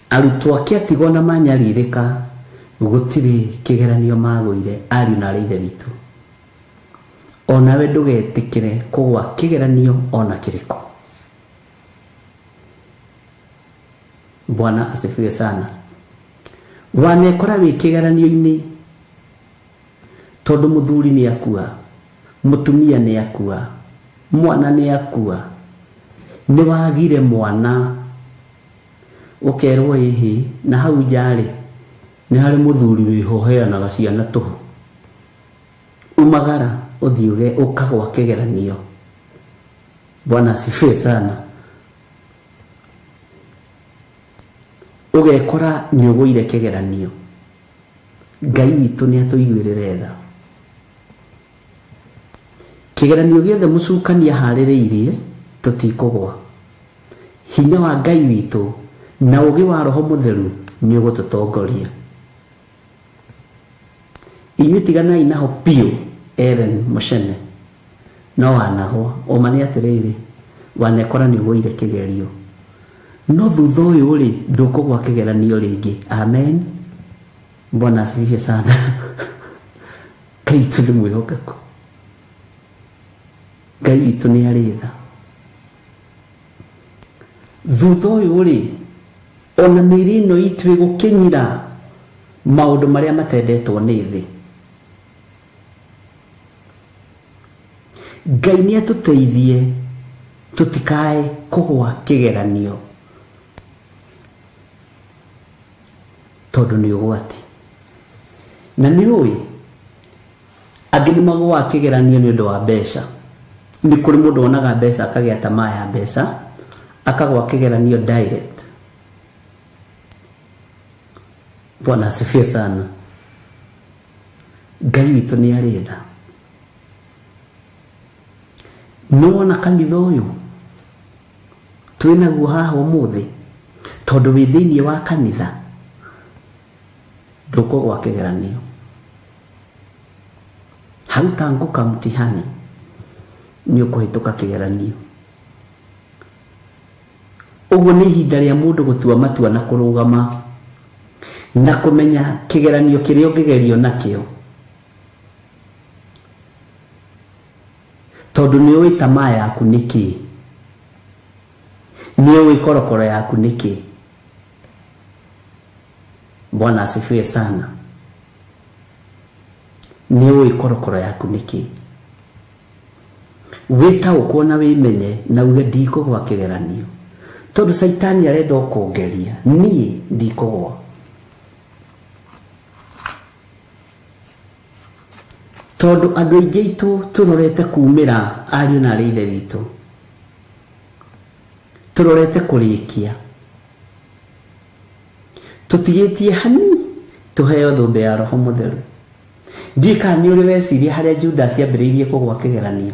arutwo ake atigwo na manyaririka gutire kigeranio magwire ariu na arithe witu onawe ndugetikire kugwa kigeranio ona kiriko. Bwana asifiwe sana. Wanekora wi kigeranio-ini tondu muthuri ni akua, mutumia ni akua, mwana ni akua, ni wagire mwana ukerwo ihi na hau jari ni hari muthuri wiho heanaga ciana tuhu umagara uthiuge ukagwa kigeranio. Bwana asifiwe sana. Ugekora ni ugwire kigeranio. Ngai witu ni atuiguirire tha. Kigeranio giothe mucukania haririirie tutikugwa. Hinya wa Ngai witu na ugi wa Roho Mutheru ni ugututongoria. Inyitigana inaho pio Ellen Mushene no wanagwa omani atiriri wanekora ni ugwire kigerio no thutha uyu ri ndukugwa kigeranio ringi. Amen. Bwana asifiwe sana. Ngai witu ni mwihokeku. Ngai witu ni aritha. Thutha uyu ri ona miri no itwe gukinyira maundu maria matendetwo ni thi. Ngai ni atuteithie tutikae kugwa kigeranio tondu ni ugwati na ni ui angi ni magwa kigeranio ni undu wa mbeca. Ni kuri mundu onaga mbeca akagia tamaa ya mbeca akagwa kigeranio direct. Bwana asifiwe sana. Ngai witu ni aritha. No na kanitha uyu twina guo haha umuthi tondu wi thiini wa kanitha ndukugwa kigeranio. Hautanguka mtihani ni ukuhituka kigeranio. Uguo ni ihinda ria mundu gutua matua na kurugama na kumenya kigeranio kiria ungigerio nakio tondu ni ui tamaa yaku niki, ni ui korokoro yaku niki. Bwana asifiwe sana. Ni ui korokoro yaku niki. Wita ukuona wimenye na uge ndikugwa kigeranio tondu Saitani arenda ukungeria. Ni ndikugwa tondu andu aingi itu turorete kumira ariu na arithe witu, turorete kurikia, tutigitie hani tuheo thumbe ya Roho Mutheru. Ndika ni uri weciria haria Judas ambiriirie kugwa kigeranio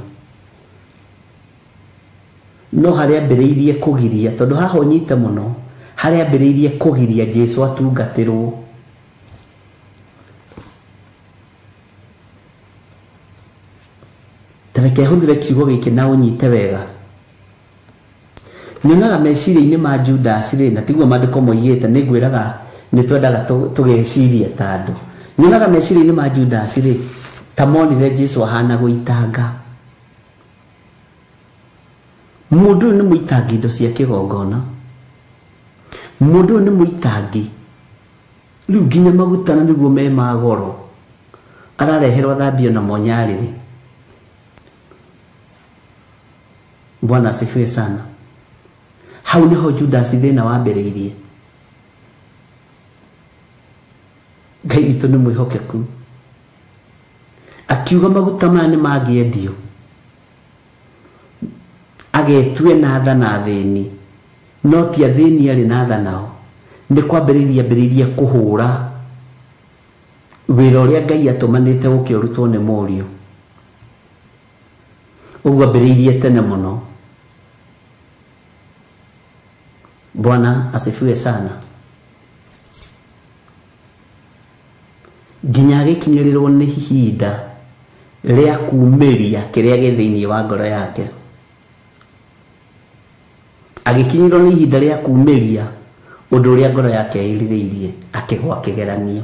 no harĩa ambĩrĩirie kũgiria, tondũ haha ũnyite mũno, harĩa ambĩrĩirie kũgiria Jesũ atungatĩrwo. Tareke hũthĩre kiugo gĩkĩ na ũnyite wega. Nyonaga meciria-inĩ ma Judas rĩ, na tiguo maandĩko moigĩte, nĩ ngwĩraga nĩ twendaga tũgeciria ta andũ. Nyonaga meciria-inĩ ma Judas rĩ, ta monire Jesũ ahana gũitanga. Mũndũ ũyũ nĩ mũitangi indo cia kĩgongona. Mũndũ ũyũ nĩ mũitangi. Rĩu nginya maguta na nĩguo me ma goro arareherwo thambio na monyarĩrĩ. Bwana asifiwe sana. Hau niho Judas thĩna wambĩrĩirie. Ngai witũ nĩ mwĩhokeku. Akiuga maguta maya nĩ mangĩendio, agetue na tha na thĩni, no ti athĩni arĩ na tha nao. Nĩ kwambĩrĩirie kũhũra wĩra ũrĩa Ngai atũmanĩte gũkĩrutwo nĩ Mũriũ. Ũguo ambĩrĩirie tene mũno. Bwana asifiwe sana. Nginya agĩkinyĩrĩrwo nĩ ihinda rĩa kumĩria kĩrĩa gĩ thĩinĩ wa ngoro yake. Agĩkinyĩrwo nĩ ihinda rĩa kumĩria ũndũ ũrĩa ngoro yake ĩrirĩirie, akĩgwa kĩgeranio.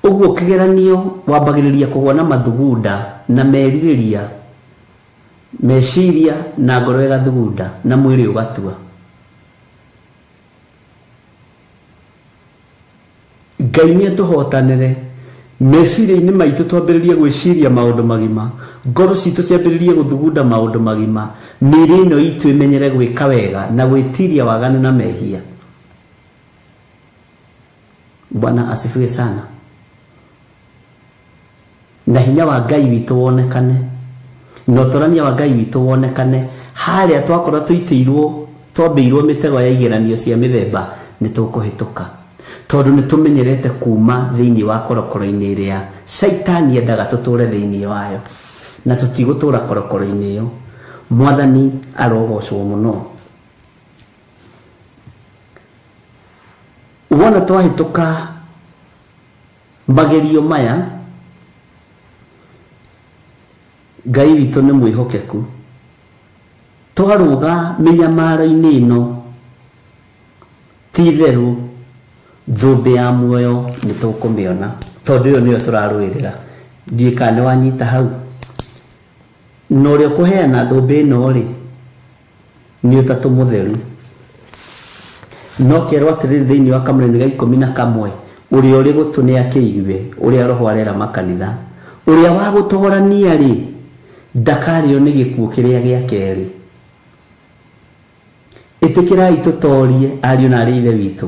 Ũguo kĩgeranio wambagĩrĩria kũgwa na mathugunda na merirĩria, meciria na ngoro ĩgathugunda na mwĩrĩ ũgatua. Ngai nĩ atũhotanĩre, meciria-inĩ maitũ twambĩrĩrie gwĩciria maũndũ magima, ngoro citũ ciambĩrĩrie gũthugunda maũndũ magima, mĩĩrĩ ĩno itũ ĩmenyere gwĩka wega na gwĩtiria waganu na mehia. Bwana asifiwe sana. Na hinya wa Ngai witũ wonekane, na ũtũrania wa Ngai witũ wonekane, harĩa twakorwo twambĩirwo mĩtego ya igeranio cia mĩthemba nĩ tũkũhĩtũka, tondũ nĩ tũmenyerete kuma thĩinĩ wa korokoro-inĩ ĩrĩa Shaitani endaga tũtũre thĩinĩ wayo, na tũtigũtũra korokoro-inĩ ĩyo. Mwathani arogocwo mũno. Wona twahĩtũka magerio maya, Ngai witũ nĩ mwĩhokeku. Twarũga mĩnyamaro-inĩ ĩno, ti itherũ thũmbĩ ya muoyo nĩ tũkũmĩona, tondũ ĩyo nĩyo tũrarũĩrĩra. Ndiũĩ kana nĩ wanyita hau. Na ũrĩa ũkũheana thũmbĩ ĩno rĩ, nĩ ũtatũ mũtheru. No kerwo atĩrĩrĩ thĩinĩ wa Kamũrani ga 11, ũrĩa ũrĩ gũtũ nĩ akĩigue ũrĩa Roho arera makanitha. Ũrĩa wa gũtũgũrania rĩ, ndakarĩo nĩ gĩkuũ kĩrĩa gĩa kerĩ. Ĩtĩkĩrai tũtorie ariũ na arĩ ithe witũ,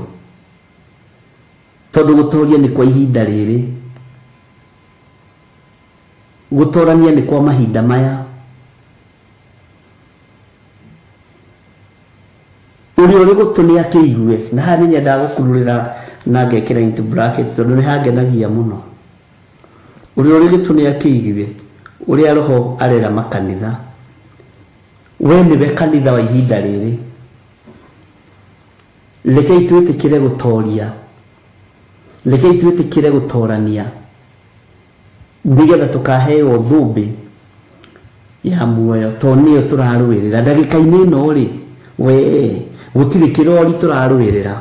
tondũ gũtoria nĩ kwa ihinda rĩrĩ, gũtorania nĩ kwa mahinda maya. Ũrĩa ũrĩ gũtũ nĩ akĩigue, na haha nĩ nyendaga gũkururĩra na ngekĩra into bracket tondũ nĩ hangenagia mũno. Ũrĩa ũrĩ gũtũ nĩ akĩigue ũrĩa Roho arera makanitha. We nĩwe kanitha wa ihinda rĩrĩ. Rekei twĩtĩkĩre gũtoria, rekei twĩtĩkĩre gũtorania, nĩgetha tũkaheo thũmbĩ ya muoyo, tondũ nĩyo tũrarũĩrĩra. Ndagĩka-inĩ ĩno rĩ, we gũtirĩ kĩrori tũrarũĩrĩra,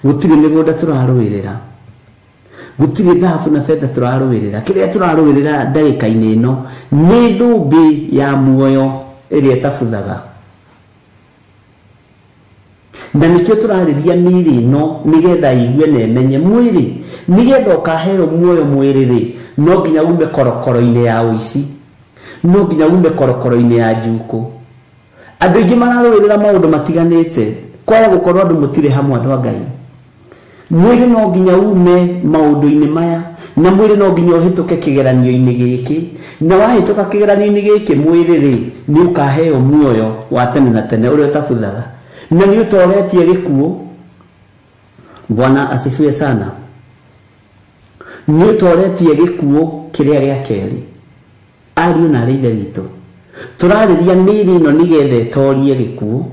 gũtirĩ mĩgũnda tũrarũĩrĩra, gũtirĩ thahabu na betha tũrarũĩrĩra. Kĩrĩa tũrarũĩrĩra ndagĩka-inĩ ĩno nĩ thũmbĩ ya muoyo ĩrĩa ĩtabuthaga. Na nĩkĩo tũrarĩria mĩĩrĩ ĩno nĩgetha igue na ĩmenye mwĩrĩ, nĩgetha ũkaheo muoyo mwĩrĩ rĩ, no nginya ume korokoro-inĩ ya ũici, no nginya ume korokoro-inĩ ya njukũ. Andũ aingĩ mararũĩrĩra maũndũ matiganĩte, kwaya gũkorwo andũ mũtirĩ hamwe andũ a Ngai. Mwĩrĩ no nginya ume maũndũ-inĩ maya, na mwĩrĩ no nginya ũhĩtũke kĩgeranio-inĩ gĩkĩ, na wahĩtũka kĩgeranio-inĩ gĩkĩ mwĩrĩ rĩ, nĩ ũkaheo muoyo wa tene na tene ũrĩa ũtabuthaga, na nĩ ũtoretie gĩkuũ. Bwana asifiwe sana. Nĩ ũtoretie gĩkuũ kĩrĩa gĩa kerĩ. Ariũ na arĩ ithe witũ, turariria mĩĩrĩ ĩno nĩgetha ĩtorie gĩkuũ,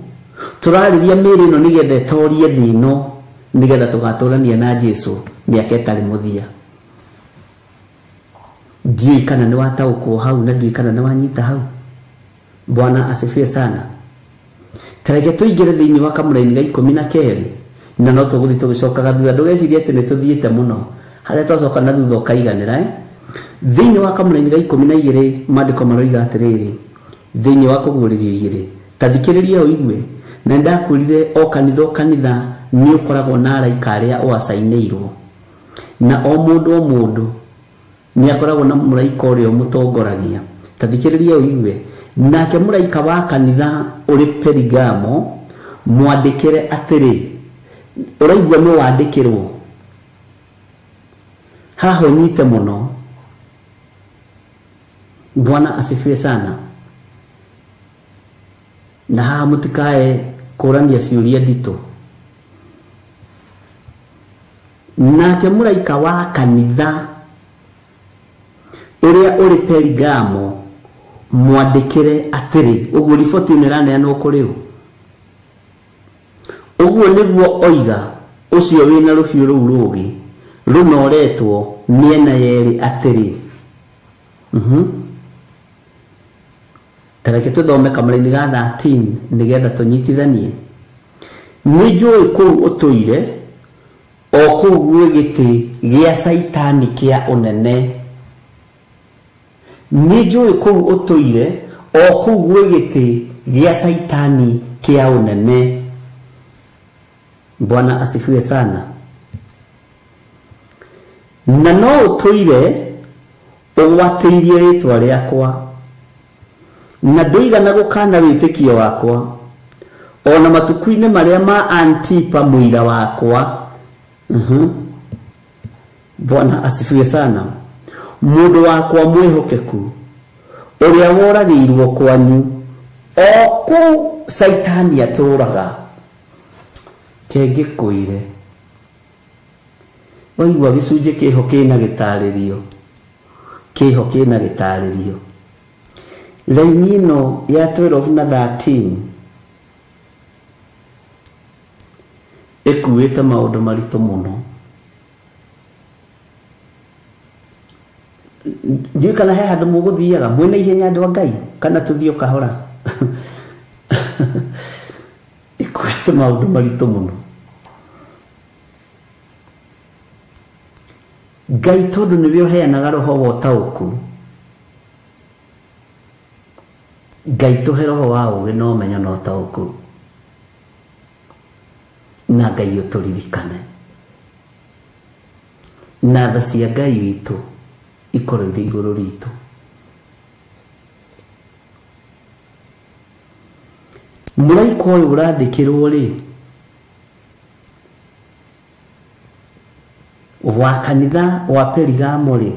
turariria mĩĩrĩ ĩno nĩgetha ĩtorie thĩno, nĩgetha tũgatũrania na Jesũ mĩaka ĩtarĩ mũthia. Ndiũĩ kana nĩ wataũkwo hau na ndiũĩ kana nĩ wanyita hau. Bwana asifiwe sana. Tareke tũingĩre thĩinĩ wa kamũra-inĩ ga 12 na no tũgũthiĩ tũgĩcokaga thutha, ndũgecirie atĩ nĩ tũthiĩte mũno harĩa twacoka na thutha ũkaiganĩra. Thĩinĩ wa kamũra-inĩ ga 12 maandĩko maroiga atĩrĩrĩ, thĩinĩ wa Kũguũrĩrio 2, ta thikĩrĩria ũigue, na ndakwĩrire o kanitha nĩ ũkoragwo na araika arĩa ũacainĩirwo, na o mũndũ nĩ akoragwo na mũraika ũrĩa ũmũtongoragia. Ta thikĩrĩria ũigue, nake mũraika wa kanitha ũrĩ Perigamo mwandĩkĩre atĩrĩ. Ũraigua nĩ wandĩkĩrwo haha, ũnyite mũno. Bwana asifiwe sana. Na haha mũtikae kũrania ciũria nditũ. Nake mũraika wa kanitha ũrĩa ũrĩ Perigamo mwandĩkĩre atĩrĩ. Ũguo riboti ĩno ĩraneanwo kũrĩ ũ? Ũguo nĩguo oiga ũcio wĩna rũhiũ rũu rũũgĩ rũnoretwo mĩena yerĩ atĩrĩ. Tareke tũthome kamũra-inĩ ga 13 nĩgetha tũnyitithanie. Nĩ njũĩ kũu ũtũire, o kũu gwĩ gĩtĩ gĩa Saitani kĩa ũnene. Nĩ njũĩ kũu ũtũire, o kũu gwĩ gĩtĩ gĩa Saitani kĩa ũnene. Bwana asifiwe sana. Na no ũtũire ũgwatĩirie rĩtwa rĩakwa, na ndũigana gũkana wĩtĩkio wakwa, ona matuku-inĩ marĩa ma Antipa mũira wakwa. Bwana asifiwe sana. Mũndũ wakwa mwĩhokeku ũrĩa woragĩirwo kwanyu, o kũu Saitani atũraga. Kengĩkũire. Waigua gĩcunjĩ kĩho kĩna gĩtarĩrio, kĩho kĩna gĩtarĩrio. Raini ĩno ya 12 na 13 ĩkuĩte maũndũ maritũ mũno. Ndiũĩ kana he handũ mũgũthiaga mwĩna ihenya andũ a Ngai, kana tũthiĩ o kahora. Ĩkuĩte maũndũ maritũ mũno. Ngai tondũ nĩwe ũheanaga roho wa ũtaũku, Ngai tũhe roho wa ũũgĩ na ũmenyo na ũtaũku, na Ngai ũtũririkane, na tha cia Ngai witũ ikorwo irĩ igũrũ ritũ. Mũraika ũyũ ũrandĩkĩrwo rĩ, wa kanitha wa Perigamo rĩ,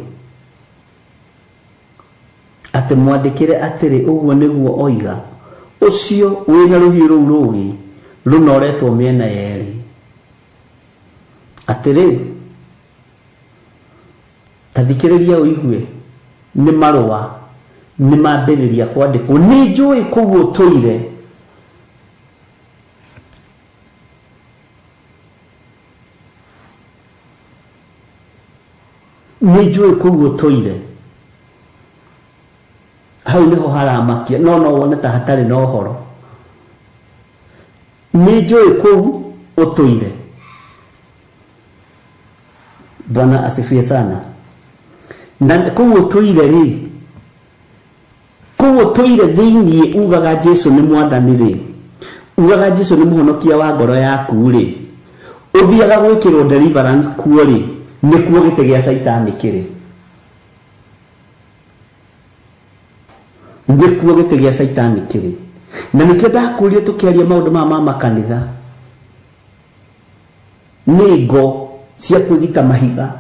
atĩ mwandĩkĩre atĩrĩ. Ũguo nĩguo oiga ũcio wĩna rũhiũ rũu rũũgĩ rũnoretwo mĩena yerĩ atĩrĩ. Ta thikĩrĩria ũigue, nĩ marũa nĩ mambĩrĩria kwandĩkwo. Nĩ njũĩ kũu ũtũire, nĩ njũĩ kũu ũtũire. Hau nĩho haramakia, no wone ta hatarĩ na ũhoro. Nĩ njũĩ kũu ũtũire. Bwana asifiwe sana. Na kũu ũtũire rĩ, kũu ũtũire thĩinĩ ugaga Jesũ nĩ mwathani rĩ, ugaga Jesũ nĩ mũhonokia wa ngoro yaku rĩ, ũthiaga gwĩkĩrwo deliverance kuo rĩ, nĩkuo gĩtĩ gĩa Saitani kĩrĩ. Nĩkuo gĩtĩ gĩa Saitani kĩrĩ. Na nĩkĩo ndakũria tũkĩaria maũndũ ma makanitha, nĩ ngo cia kwĩgita mahiga.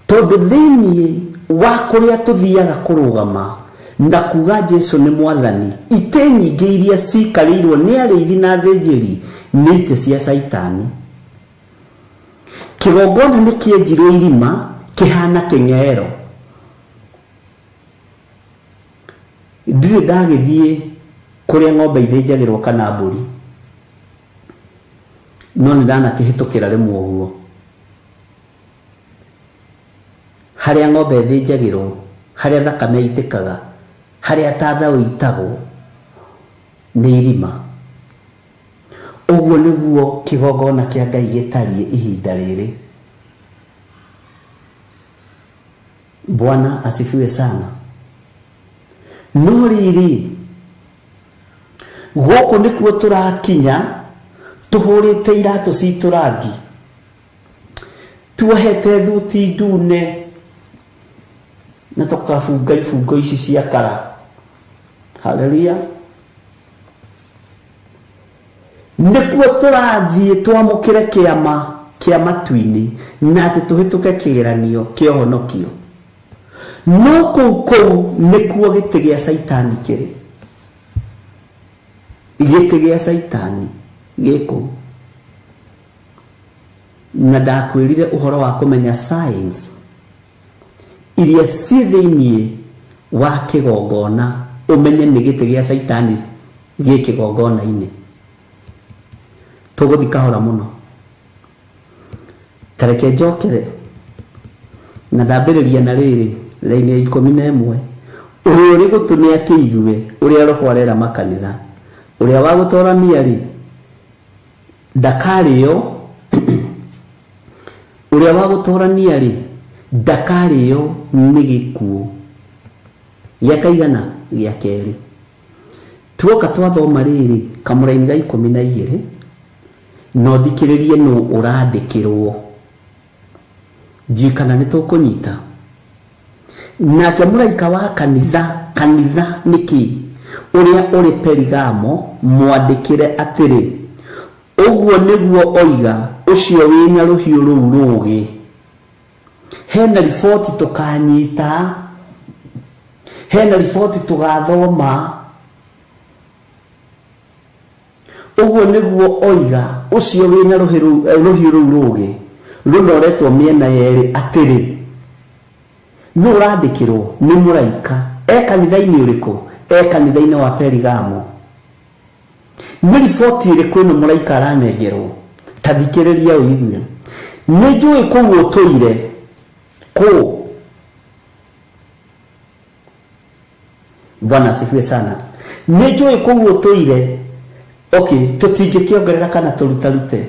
Tondũ thĩinĩ wa kũrĩa tũthiaga kũrũgama na kuga Jesũ nĩ mwathani, itĩ nyingĩ iria cikarĩirwo nĩ arĩithi na athĩnjĩri nĩ itĩ cia Saitani. Kĩgongona nĩ kĩenjirwo irima kĩhana kĩng'ero. ndirĩ ndagĩthiĩ kũrĩa ng'ombe ithĩnjagĩrwo kana mbũri, no nĩ ndanakĩhĩtũkĩra rĩmwe ũguo harĩa ng'ombe ithĩnjagĩrwo, harĩa thakame itĩkaga, harĩa tathaũ itagwo nĩ irima. Ũguo nĩguo kĩgongona kĩa Ngai gĩtariĩ ihinda rĩrĩ. Bwana asifiwe sana. No rĩrĩ, gũkũ nĩkuo tũrakinya tũhũrĩte iratũ citũ rangi, tuohete thuti ndune na tũkabunga ibungo ici cia kara. Haleluya. Nĩkuo tũrathiĩ twamũkĩre kĩama kĩa matu-inĩ na atĩ tũhĩtũke kĩgeranio kĩa ũhonokio. No kũu nĩkuo gĩtĩ gĩa Saitani kĩrĩ. Gĩtĩ gĩa Saitani gĩkũ. Na ndakwĩrire ũhoro wa kũmenya signs iria ciĩ thĩinĩ wa kĩgongona, ũmenye nĩ gĩtĩ gĩa Saitani gĩ kĩgongona-inĩ. Tũgũthiĩ kahora mũno. Tareke njokere na ndambĩrĩria na rĩrĩ raini ya 11. Ũrĩa ũrĩ gũtũnĩa kĩigue, ũrĩa roho arera makanitha, ũrĩa wa gũtorania rĩ ndakarĩo, ũrĩa wa gũtorania rĩ ndakarĩo nĩ gĩkuũ. Gĩa kaigana? Gĩa kerĩ. Tuoka twathoma rĩrĩ kamũraini ga 12, no thikĩrĩrie nũ ũrandĩkĩrwo. Ndiũĩ kana nĩ tũkũnyita. Nake mũraika wa kanitha nĩkĩ? Ũrĩa ũrĩ Perigamo mwandĩkĩre atĩrĩ, ũguo nĩguo oiga ũcio wĩna rũhiũ rũu rũũgĩ. Hena riboti tũkanyita, hena riboti tũgathoma. Ũguo nĩguo oiga ũcio wĩna rũhiũ rũu rũũgĩ rũnoretwo mĩena yerĩ atĩrĩ. Nũ ũrandĩkĩrwo? Nĩ mũraika. Kanitha-inĩ ũrĩkũ? Kanitha-inĩ wa Perigamo. Nĩ riboti ĩrĩkũ ĩno mũraika aranengerwo? Ta thikĩrĩria ũigue. Nĩ njũĩ kũu ũtũire. Kũ? Bwana asifiwe sana. Nĩ njũĩ kũu ũtũire. Okay, tũtingĩkĩongerera kana tũrutarute.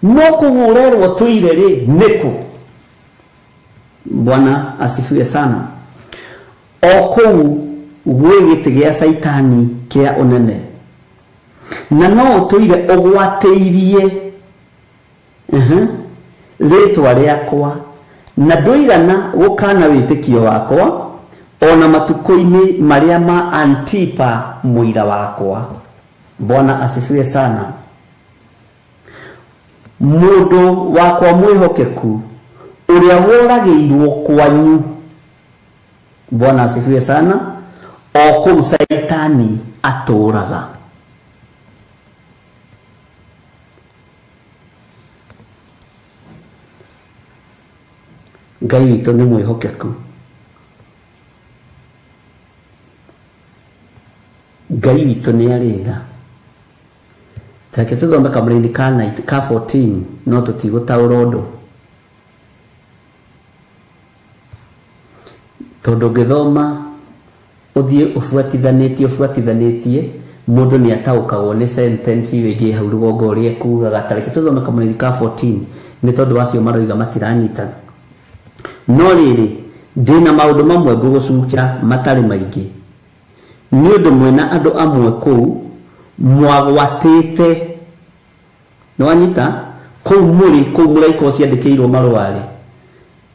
No kũu ũrerwo tũire rĩ nĩkũ? Bwana asifiwe sana. O kũu gwĩ gĩtĩ gĩa Saitani kĩa ũnene. Na no ũtũire ũgwatĩirie rĩtwa rĩakwa, na ndũigana gũkana wĩtĩkio wakwa ona matukũ-inĩ marĩa ma Antipa mũira wakwa. Bwana asifiwe sana. Mũndũ wakwa mwĩhokeku ũrĩa woragĩirwo kwanyu. Bwana asifiwe sana. O kũu Saitani atũraga. Ngai witũ nĩ mwĩhokeku. Ngai witũ nĩ arĩtha. Tareke tũthome kamũraini ka 14 no tũtigũtaũra ũndũ. Tondũ ngĩthoma ũthiĩ ũbuatithanĩtie mũndũ nĩ ataũkagwo nĩ sentence wĩgiĩ hau rũgongo ũrĩa kugaga. Tareke tũthome kamũraini ka 14 nĩ tondũ wacio maroiga matiranyita. No rĩrĩ ndĩna maũndũ mamwe ngũgũcukĩra matarĩ maingĩ, nĩ ũndũ mwena andũ amwe kũu mwagwatĩte. Nĩwanyita? Kũu mũraika ũcio andĩkĩirwo marũa-rĩ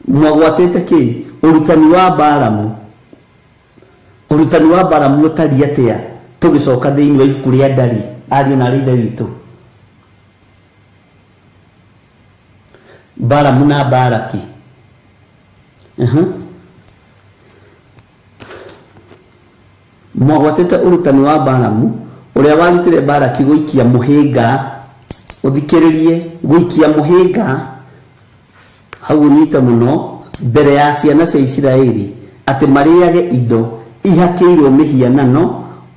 mwagwatĩte kĩ? Ũrutani wa Balamu. Ũrutani wa Balamu ũtariĩ atĩa tũgĩcoka thĩinĩ wa ibuku rĩa Ndari, ariũ na ithe witũ? Balamu na Balaki. Mwagwatĩte ũrutani wa Balamu ũrĩa warutire Balaki gũikia mũhĩnga. Ũthikĩrĩrie, gũikia mũhĩnga hau nyita mũno mbere ya ciana cia Isiraeli atĩ marĩage indo ihakĩirwo mĩhianano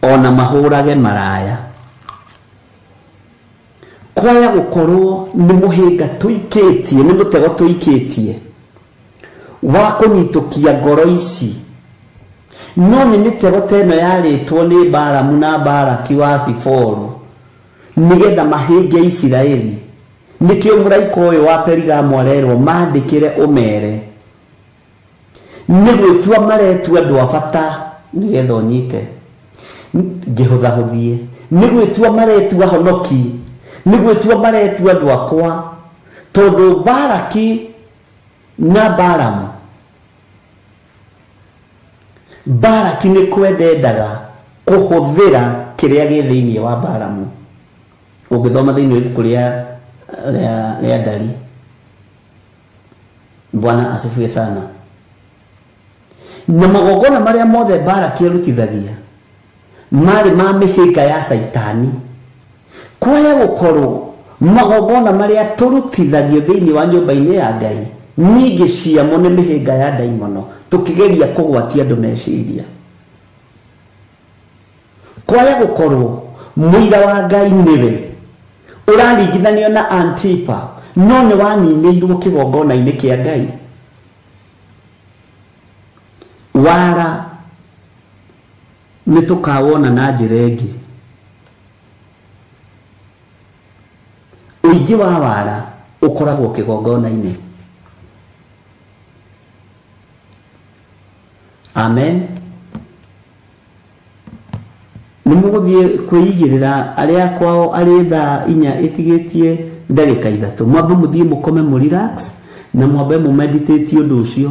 ona mahũrage maraya. Kwaya gũkorwo nĩ mũhĩnga tũikĩtie, nĩ mũtego tũikĩtie wa kũnyitũkia ngoro ici, no nĩ mĩtego teno yarĩtwo nĩ Balamu na Balaki wa Ziforu nĩgetha mahĩnge Isiraeli. Nĩkĩo mũraika ũyũ wa Perigamu arerwo mandĩkĩre ũmere nĩ gwĩtua maretua andũ a bata nĩgetha ũnyite. Ngĩhũthahũthie, nĩ gwĩtua maretua honoki, nĩ gwĩtua maretua andũ akwa, tondũ Balaki na Balamu, Balaki nĩ kwendendaga kũhũthĩra kĩrĩa gĩ thĩinĩ wa Balamu. Ũngĩthoma thĩinĩ wa ibuku rĩa Ndari. Bwana asifiwe sana. Na magongona marĩa mothe Balaki arutithagia marĩ ma mĩhĩnga ya Saitani. Kwaya gũkorwo magongona marĩa tũrutithagio thĩinĩ wa nyũmba-inĩ ya Ngai nyingĩ ciamo nĩ mĩhĩnga ya ndaimono, tũkĩgeria kũgwatia andũ meciria. Kwaya gũkorwo mũira wa Ngai nĩwe ũraringithanio na Antipa, no nĩ waninĩirwo kĩgongona-inĩ kĩa Ngai. Wara nĩ tũkawona na njĩra ĩngĩ. Ũingĩ wa wara ũkoragwo kĩgongona-inĩ. Amen. Nĩ mũgũthiĩ kwĩigĩrĩra arĩa kwao arĩ thaa 4 ĩtigĩtie ndagĩka 3. Mwambe mũthiĩ mũkome mũ relax na mwambe mũ meditate ũndũ ũcio.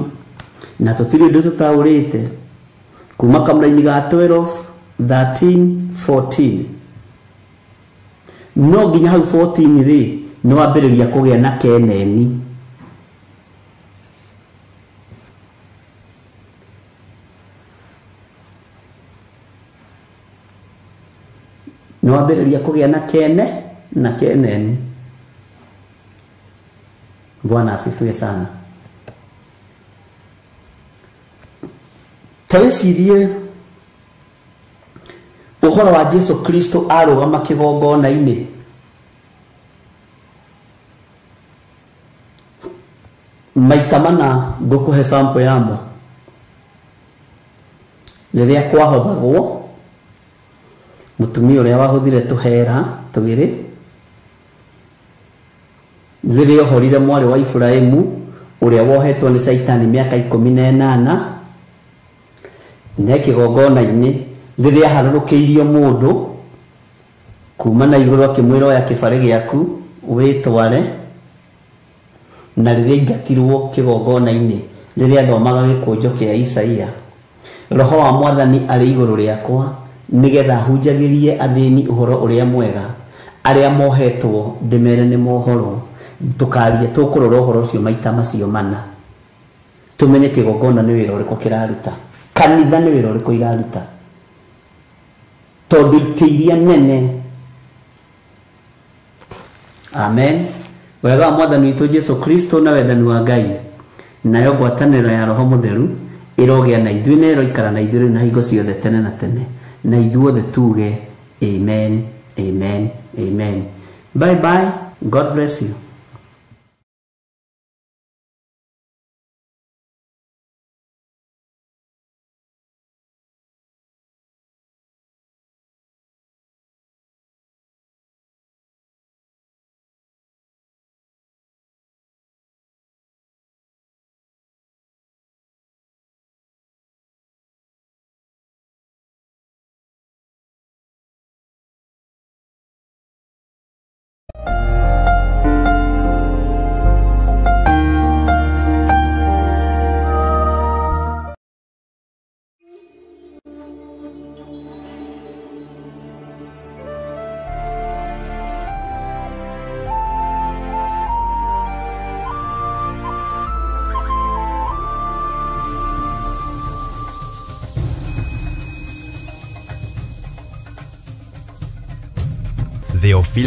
Na tũtirĩ ũndũ tũtaũrĩte kuma kamũra-inĩ ga 12, 13, 14. No nginya hau 14 rĩ nĩ wambĩrĩria kũgĩa na keneni. Nĩ wambĩrĩria kũgĩa na kene na keneni. Bwana asifiwe sana. Tawĩcirie ũhoro wa Jesu Kristo arũgama kĩgongona-inĩ. Maita mana ngũkũhe sample yamo. Rĩrĩa kwahothagwo mũtumia ũrĩa wahũthire tũhera twĩrĩ, rĩrĩa ohorire mwarĩ wa Iburahĩmu ũrĩa wohetwo nĩ Saitani mĩaka 18, na kĩgongona-inĩ rĩrĩa harũrũkĩirio mũndũ kuma na igũrũ akĩmwĩra oya kĩbarĩ gĩaku wĩtware, na rĩrĩa aingatirwo kĩgongona-inĩ rĩrĩa athomaga gĩkũnjo kĩa Isaia, Roho wa Mwathani arĩ igũrũ rĩakwa nĩgetha hunjagĩrie athĩni ũhoro ũrĩa mwega, arĩa mohetwo ndĩmere nĩ mohoro. Tũkaria tũkũrora ũhoro ũcio maita macio mana, tũmenye kĩgongona nĩ wĩra ũrĩkũ kĩraruta, kanitha nĩ wĩra ũrĩkũ iraruta, tondũ itĩ iria nene. Amen. Wega wa Mwathani witũ Jesu Kristo na wendani wa Ngai nayo ngwatanĩro ya Roho Mũtheru ĩrogĩa na ithuĩ na ĩroikara na ithuĩ na hingo ciothe tene na tene, na ithuothe tuge amen, amen, amen. Bye bye. God bless you. The